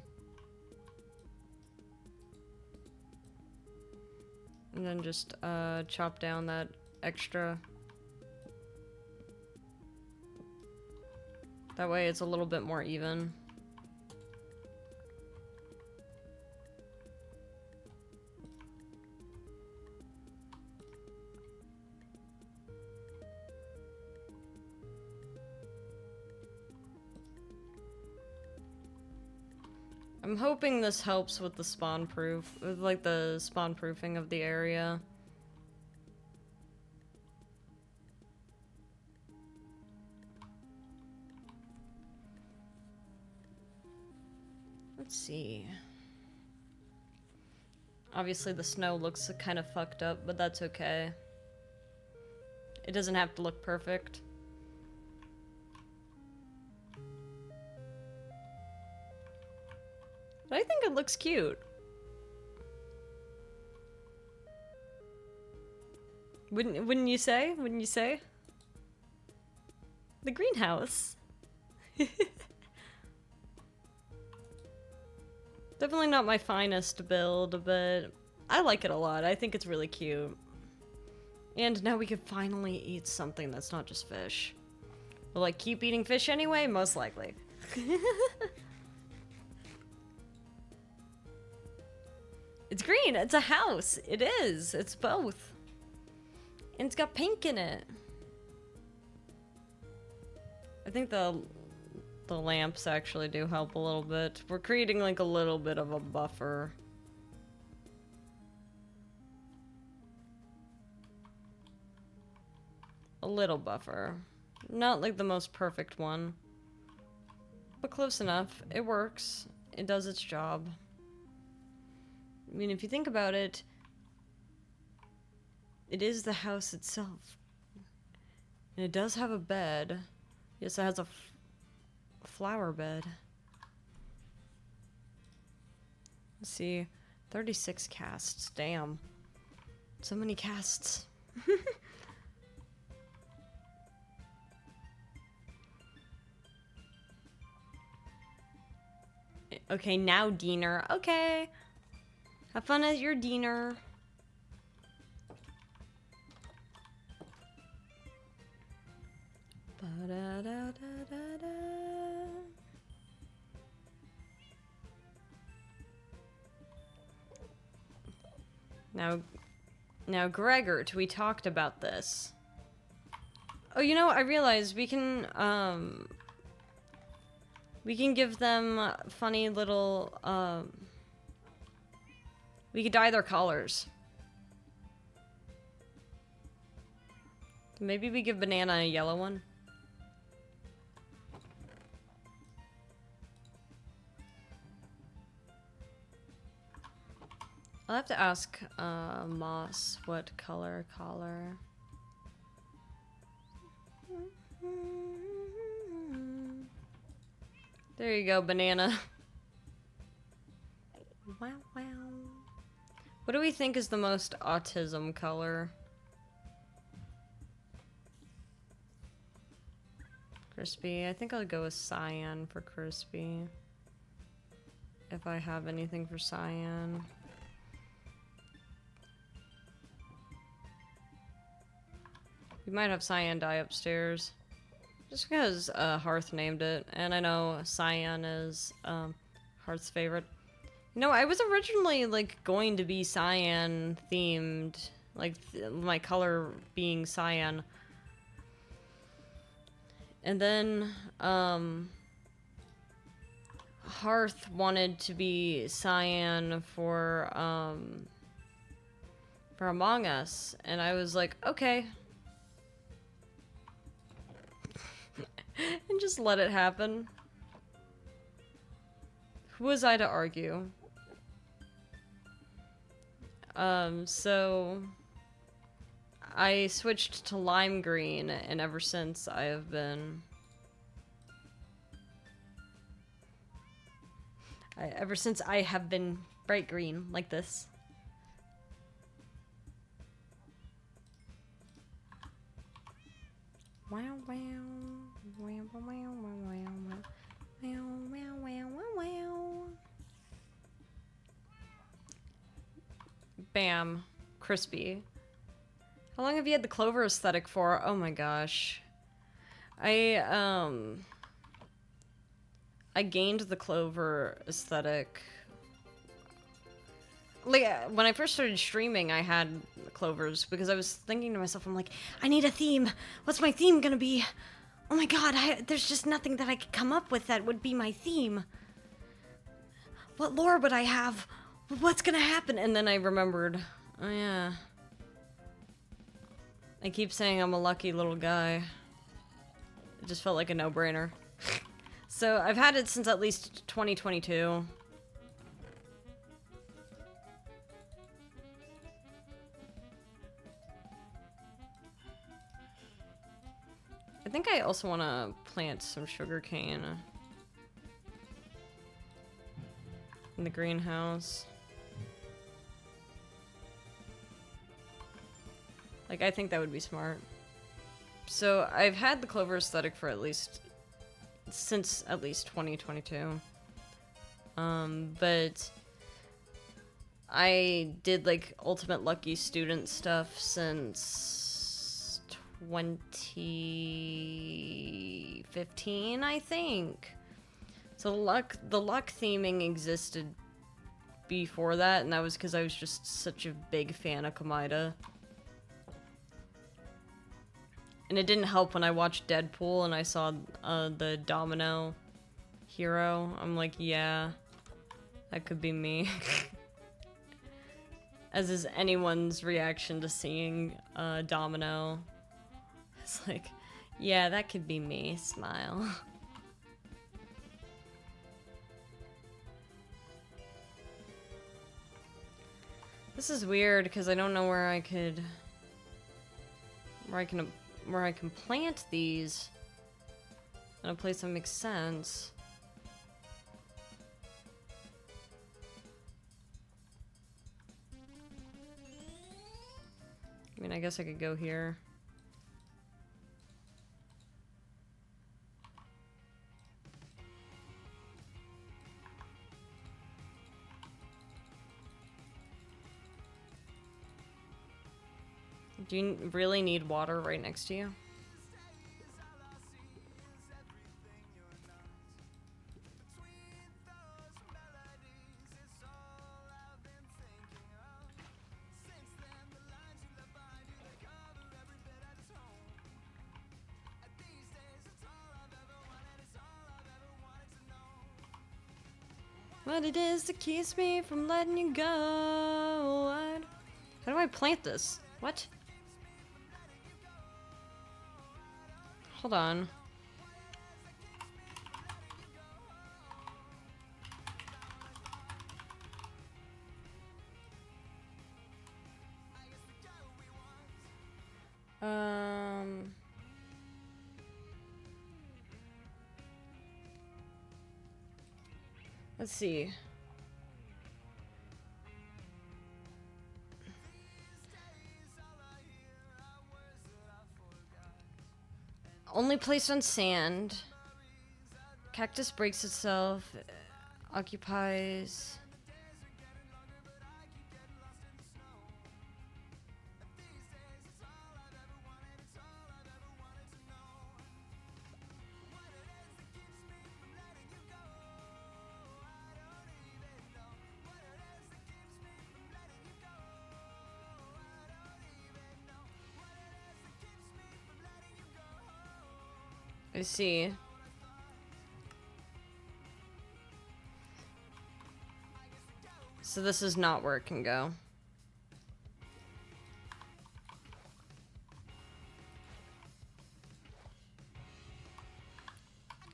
And then just chop down that extra. That way it's a little bit more even. I'm hoping this helps with the spawn proof, with like the spawn proofing of the area. Let's see. Obviously the snow looks kind of fucked up, but that's okay. It doesn't have to look perfect. But I think it looks cute. Wouldn't you say? Wouldn't you say? The greenhouse. Definitely not my finest build, but I like it a lot. I think it's really cute. And now we can finally eat something that's not just fish. Will I keep eating fish anyway? Most likely. It's green. It's a house. It is. It's both. And it's got pink in it. I think the lamps actually do help a little bit. We're creating like a little bit of a buffer. A little buffer. Not like the most perfect one. But close enough. It works. It does its job. I mean, if you think about it, it is the house itself. And it does have a bed. Yes, it has a flower bed. Let's see. 36 casts. Damn. So many casts. Okay, now Diener. Okay. Have fun at your Diener. Ba-da-da-da-da-da. Now, Gregor, we talked about this. Oh, you know, I realized we can give them funny little, we could dye their collars. Maybe we give Banana a yellow one. I'll have to ask Moss what color collar. There you go, Banana. Wow, wow. What do we think is the most autism color? Crispy. I think I'll go with cyan for crispy. If I have anything for cyan. We might have cyan dye upstairs. Just because Hearth named it. And I know cyan is Hearth's favorite. You know, I was originally like going to be cyan themed. Like my color being cyan. And then Hearth wanted to be cyan for Among Us. And I was like, okay. And just let it happen. Who was I to argue? So I switched to lime green, and ever since I have been bright green like this. Wow, wow. Wow, wow, wow, wow, wow, wow, wow, wow. Bam. Crispy. How long have you had the clover aesthetic for? Oh my gosh. I gained the clover aesthetic. Like, when I first started streaming, I had clovers because I was thinking to myself, I'm like, I need a theme. What's my theme gonna be? Oh my god, there's just nothing that I could come up with that would be my theme. What lore would I have? What's gonna happen? And then I remembered, oh yeah. I keep saying I'm a lucky little guy. It just felt like a no-brainer. So I've had it since at least 2022. I think I also want to plant some sugarcane in the greenhouse. Like, I think that would be smart. So I've had the clover aesthetic for since at least 2022. But I did like ultimate lucky student stuff since 2015, I think. So the luck theming existed before that, and that was because I was just such a big fan of Kamida. And it didn't help when I watched Deadpool and I saw the domino hero. I'm like, yeah, that could be me. As is anyone's reaction to seeing Domino. It's like, yeah, that could be me. Smile. This is weird because I don't know where I could... Where I can plant these in a place that makes sense. I mean, I guess I could go here. Do you really need water right next to you? What it is that keeps me from letting you go? How do I plant this? What? Hold on. Let's see. Only placed on sand. Cactus breaks itself. Occupies. I see. So this is not where it can go.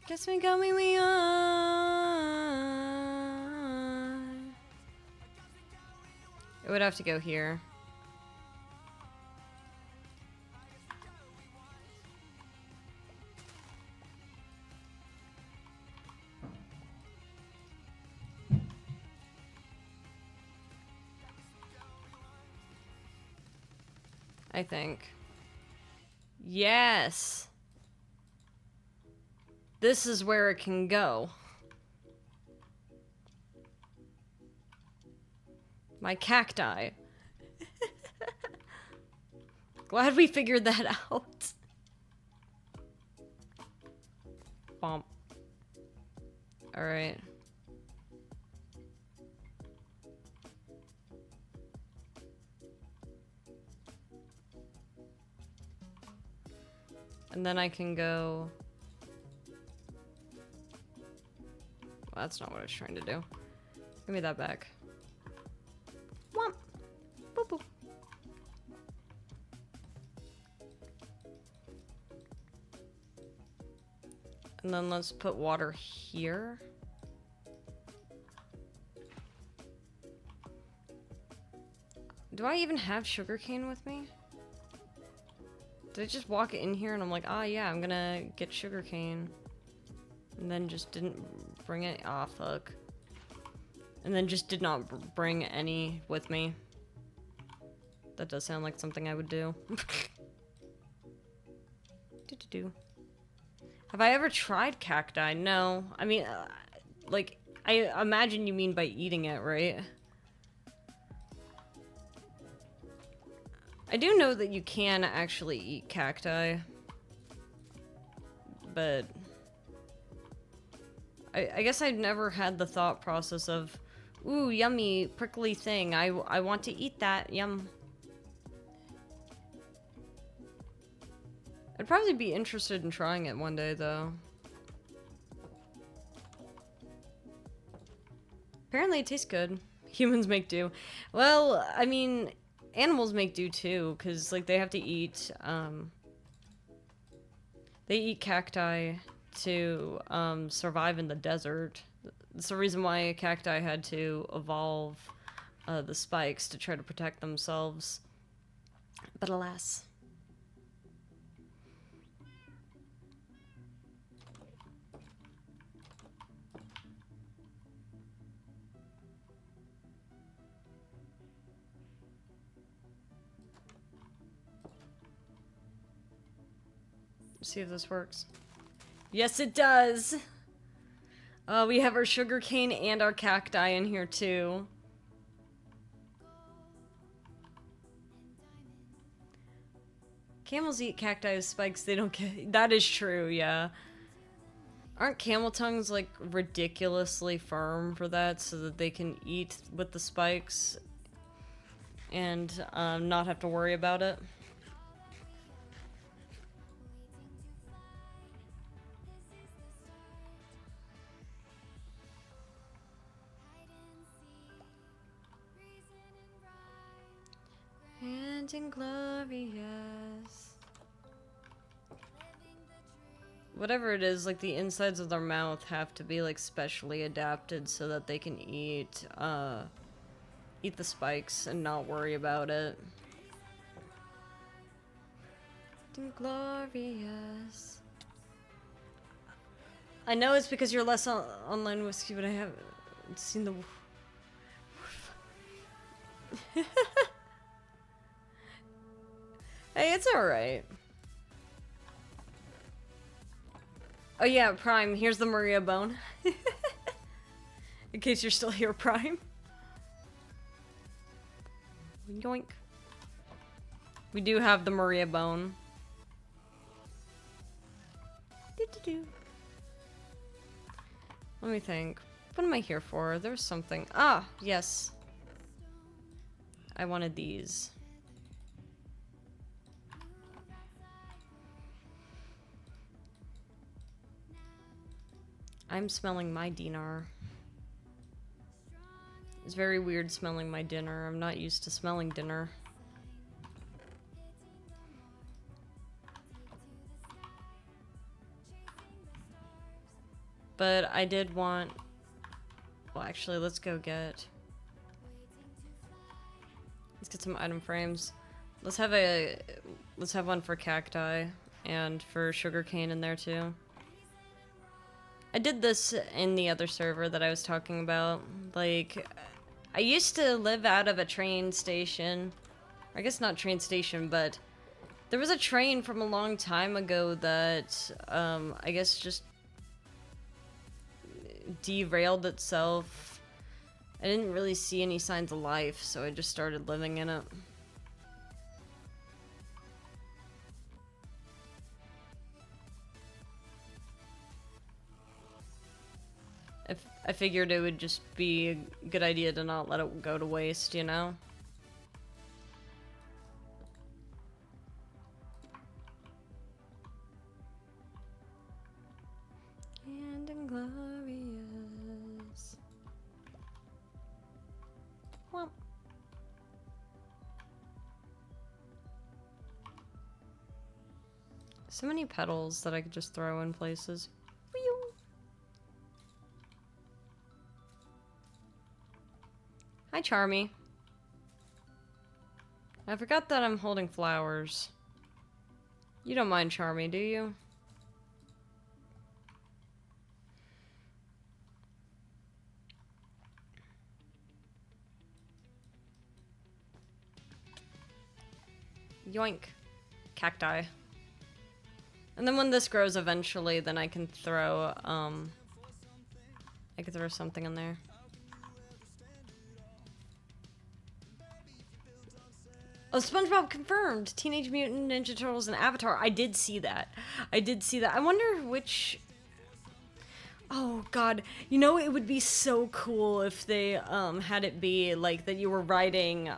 Guess we go when we on. It would have to go here. I think. Yes! This is where it can go. My cacti. Glad we figured that out. Bomb. Alright. And then I can go... Well, that's not what I was trying to do. Give me that back. Womp! Boop boop. And then let's put water here. Do I even have sugarcane with me? Did I just walk in here and I'm like, ah, yeah, I'm gonna get sugarcane. And then just didn't bring it. Ah, fuck. And then just did not bring any with me. That does sound like something I would do. Do-do-do. Have I ever tried cacti? No. I mean, like, I imagine you mean by eating it, right? I do know that you can actually eat cacti, but I guess I've never had the thought process of, ooh, yummy, prickly thing, I want to eat that, yum. I'd probably be interested in trying it one day, though. Apparently it tastes good. Humans make do. Well, I mean... Animals make do too, because like they have to eat they eat cacti to survive in the desert. It's the reason why cacti had to evolve the spikes to try to protect themselves. But alas. See if this works. Yes, it does! We have our sugarcane and our cacti in here too. Camels eat cacti with spikes, they don't get... That is true, yeah. Aren't camel tongues, like, ridiculously firm for that so that they can eat with the spikes and not have to worry about it? And inglorious. Whatever it is, like the insides of their mouth have to be like specially adapted so that they can eat the spikes and not worry about it. Inglorious. I know it's because you're less online whiskey, but I haven't seen the. Hey, it's alright. Oh yeah, Prime, here's the Maria bone. In case you're still here, Prime. Yoink. We do have the Maria bone. Let me think. What am I here for? There's something. Ah, yes. I wanted these. I'm smelling my dinar. It's very weird smelling my dinner. I'm not used to smelling dinner. But I did want... Well, actually, let's get some item frames. Let's have one for cacti and for sugarcane in there too. I did this in the other server that I was talking about. Like, I used to live out of a train station. I guess not train station, but there was a train from a long time ago that, I guess just derailed itself. I didn't really see any signs of life, so I just started living in it. I figured it would just be a good idea to not let it go to waste, you know? And inglorious. Well. So many petals that I could just throw in places. Hi, Charmy. I forgot that I'm holding flowers. You don't mind Charmy, do you? Yoink. Cacti. And then when this grows eventually, then I can throw, something in there. Oh, SpongeBob confirmed! Teenage Mutant Ninja Turtles and Avatar. I did see that. I did see that. I wonder which... Oh, God. You know, it would be so cool if they, had it be, like, that you were riding,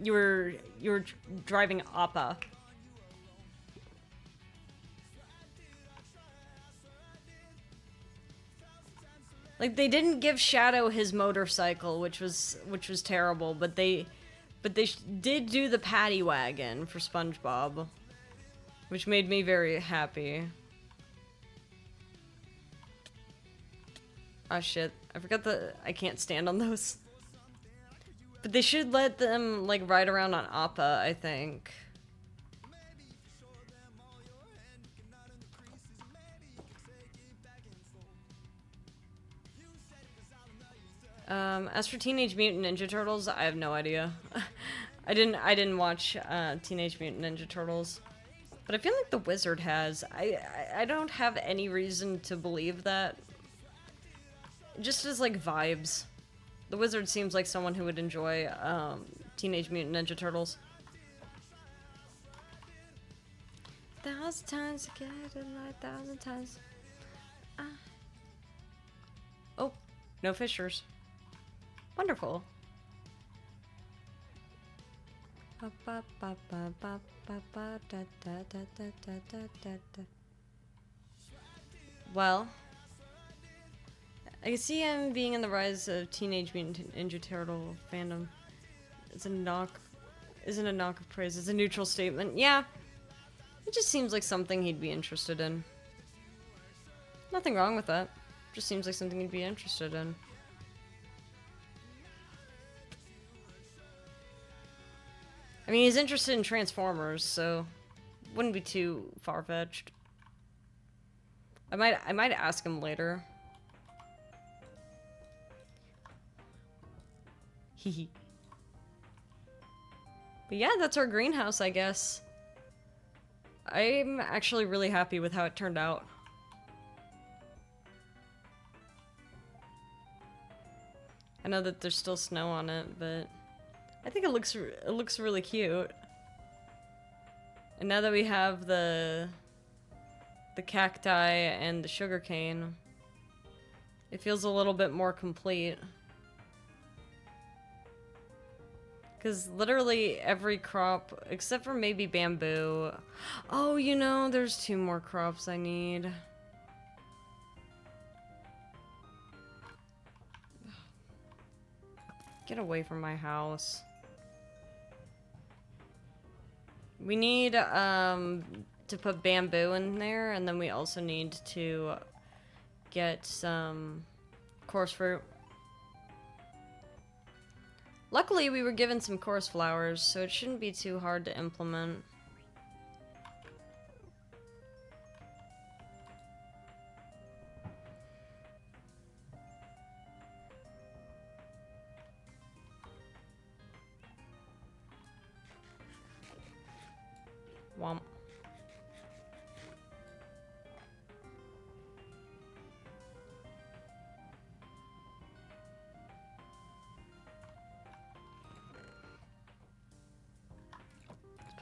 you were driving Appa. Like, they didn't give Shadow his motorcycle, which was terrible, but they did do the paddy wagon for SpongeBob, which made me very happy. Oh shit, I forgot I can't stand on those. But they should let them, like, ride around on Appa, I think. As for Teenage Mutant Ninja Turtles, I have no idea. I didn't watch Teenage Mutant Ninja Turtles. But I feel like the Wizard has. I don't have any reason to believe that. Just as, like, vibes. The Wizard seems like someone who would enjoy Teenage Mutant Ninja Turtles. 1,000 times together, like 1,000 times. Oh, no fishers. Wonderful. Well, I can see him being in the rise of Teenage Mutant Ninja Turtle fandom. It's a knock. Isn't a knock of praise. It's a neutral statement. Yeah. It just seems like something he'd be interested in. Nothing wrong with that. Just seems like something he'd be interested in. I mean, he's interested in Transformers, so wouldn't be too far-fetched. I might ask him later. Hehe. But yeah, that's our greenhouse, I guess. I'm actually really happy with how it turned out. I know that there's still snow on it, but I think it looks really cute. And now that we have the cacti and the sugarcane, it feels a little bit more complete. Because literally every crop, except for maybe bamboo. Oh, you know, there's 2 more crops I need. Get away from my house. We need, to put bamboo in there, and then we also need to get some coarse fruit. Luckily, we were given some coarse flowers, so it shouldn't be too hard to implement. Womp.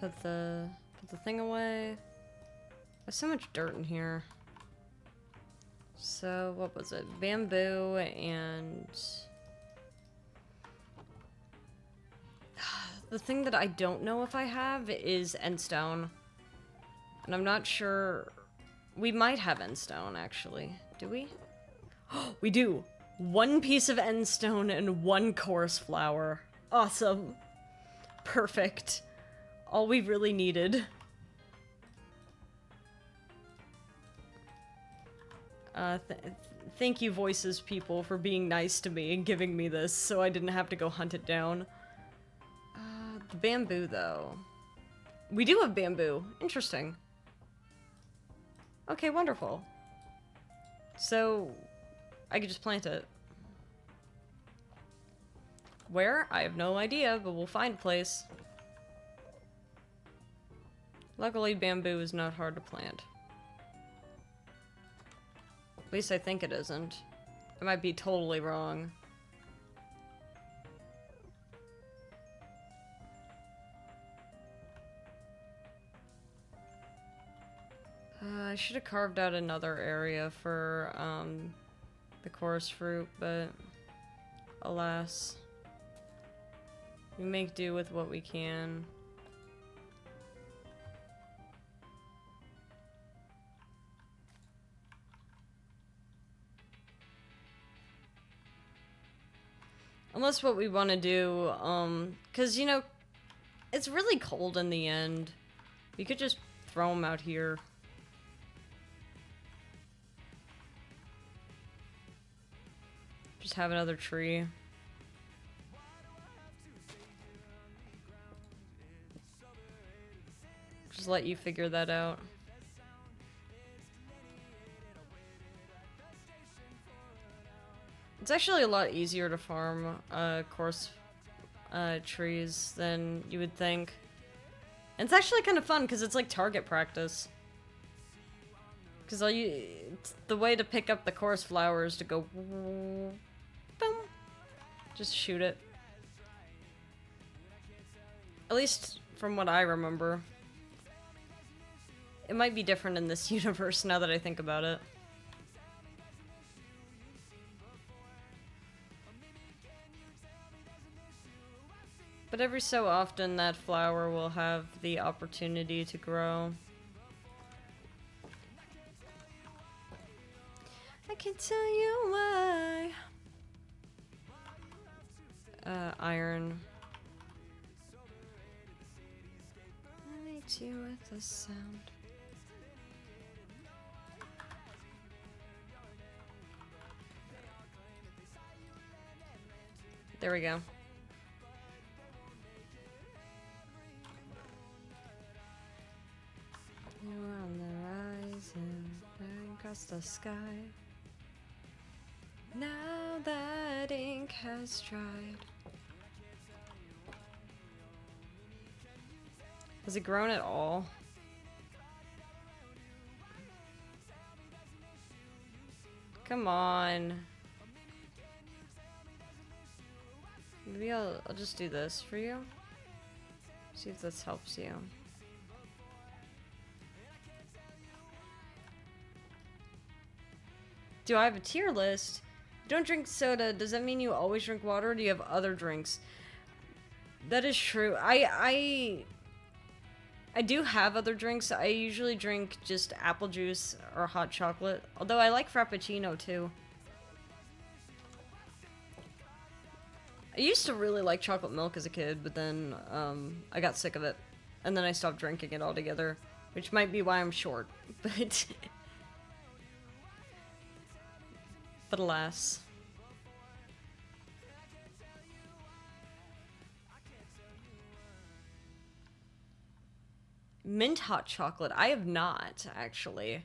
Put the thing away. There's so much dirt in here. So, what was it? Bamboo and... The thing that I don't know if I have is endstone. And I'm not sure... We might have endstone, actually. Do we? We do! 1 piece of endstone and 1 coarse flower. Awesome. Perfect. All we really needed. Thank you, Voices people, for being nice to me and giving me this so I didn't have to go hunt it down. The bamboo, though. We do have bamboo. Interesting. Okay, wonderful. So, I could just plant it. Where? I have no idea, but we'll find a place. Luckily, bamboo is not hard to plant. At least I think it isn't. I might be totally wrong. I should have carved out another area for the coarse fruit, but alas. We make do with what we can. Unless what we want to do, because, you know, it's really cold in the end. We could just throw them out here. Just have another tree. just let you figure that out. It's actually a lot easier to farm course trees than you would think. And it's actually kind of fun because it's like target practice. Because the way to pick up the course flower is to go boom, just shoot it. At least from what I remember. It might be different in this universe now that I think about it. But every so often that flower will have the opportunity to grow. I can tell you why. Iron. I meet you with the sound. There we go. You're on the horizon, bearing across the sky. Now that ink has dried. Has it grown at all? Come on. Maybe I'll just do this for you. See if this helps you. Do I have a tier list? You don't drink soda. Does that mean you always drink water, or do you have other drinks? That is true. I do have other drinks. I usually drink just apple juice or hot chocolate. Although I like Frappuccino too. I used to really like chocolate milk as a kid, but then I got sick of it. And then I stopped drinking it altogether. Which might be why I'm short. But... but alas. Mint hot chocolate. I have not, actually.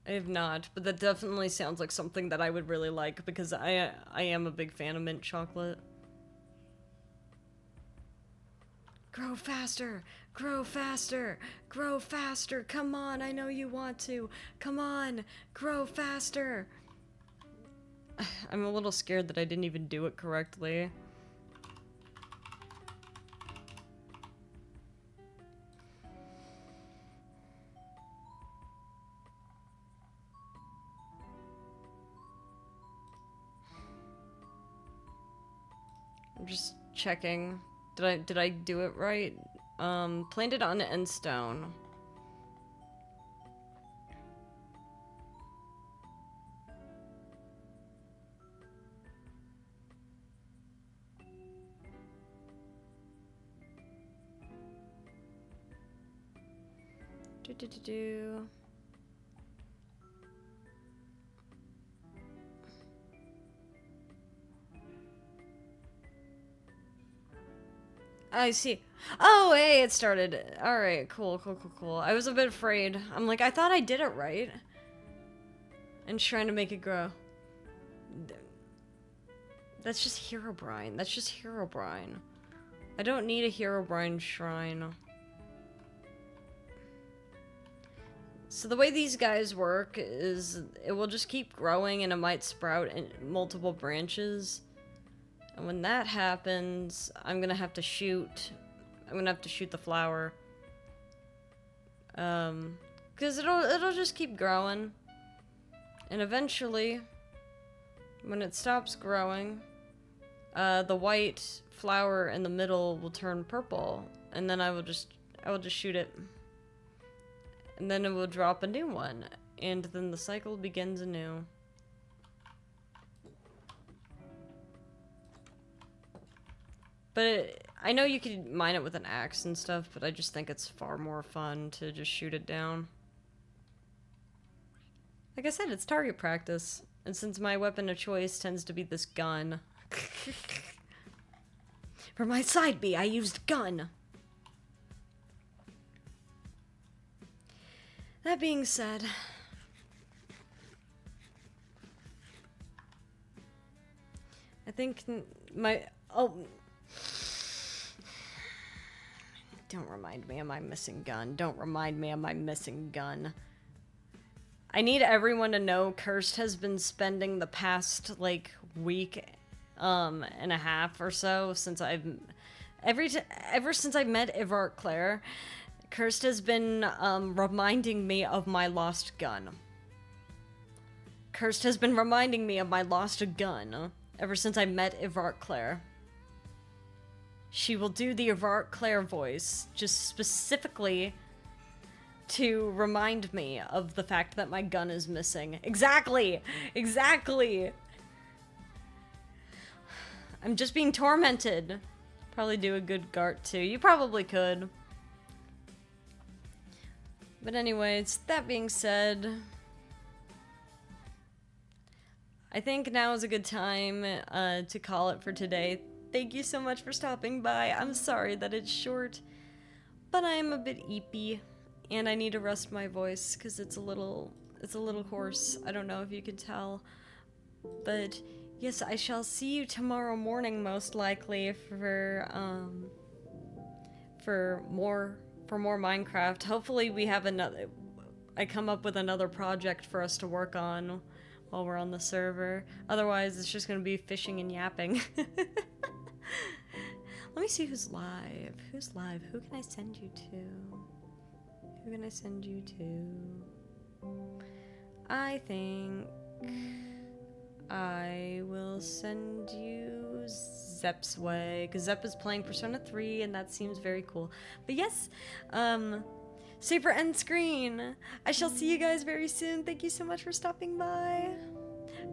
I have not, but that definitely sounds like something that I would really like, because I am a big fan of mint chocolate. Grow faster! Grow faster! Grow faster! Come on, I know you want to! Come on! Grow faster! I'm a little scared that I didn't even do it correctly. I'm just checking. Did I do it right? Planted on end stone. Do. I see. Oh, hey, it started. Alright, cool. I was a bit afraid. I'm like, I thought I did it right. And trying to make it grow. That's just Herobrine. That's just Herobrine. I don't need a Herobrine shrine. So the way these guys work is it will just keep growing and it might sprout in multiple branches. And when that happens, I'm gonna have to shoot the flower. 'Cause it'll just keep growing. And eventually, when it stops growing, the white flower in the middle will turn purple, and then I will just shoot it. And then it will drop a new one, and then the cycle begins anew. But I know you could mine it with an axe and stuff, but I just think it's far more fun to just shoot it down. Like I said, it's target practice. And since my weapon of choice tends to be this gun. For my side B, I used gun. That being said, I think don't remind me of my missing gun. Don't remind me of my missing gun. I need everyone to know Cursed has been spending the past, like, week and a half or so since ever since I met Ivart Claire, Cursed has been reminding me of my lost gun. Cursed has been reminding me of my lost gun ever since I met Ivart Claire. She will do the Ivart Claire voice just specifically to remind me of the fact that my gun is missing. Exactly! Exactly! I'm just being tormented. Probably do a good Gart too. You probably could. But anyways, that being said, I think now is a good time to call it for today. Thank you so much for stopping by. I'm sorry that it's short, but I'm a bit eepy, and I need to rest my voice because it's a little hoarse. I don't know if you can tell, but yes, I shall see you tomorrow morning most likely for more Minecraft. Hopefully we have I come up with another project for us to work on while we're on the server. Otherwise, it's just gonna be fishing and yapping. Let me see who's live. Who's live? Who can I send you to? Who can I send you to? I think I will send you Zepp's way, because Zepp is playing Persona 3, and that seems very cool. But yes, save for end screen. I shall see you guys very soon. Thank you so much for stopping by.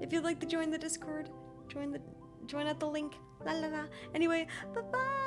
If you'd like to join the Discord, join at the link. La la la. Anyway, bye bye.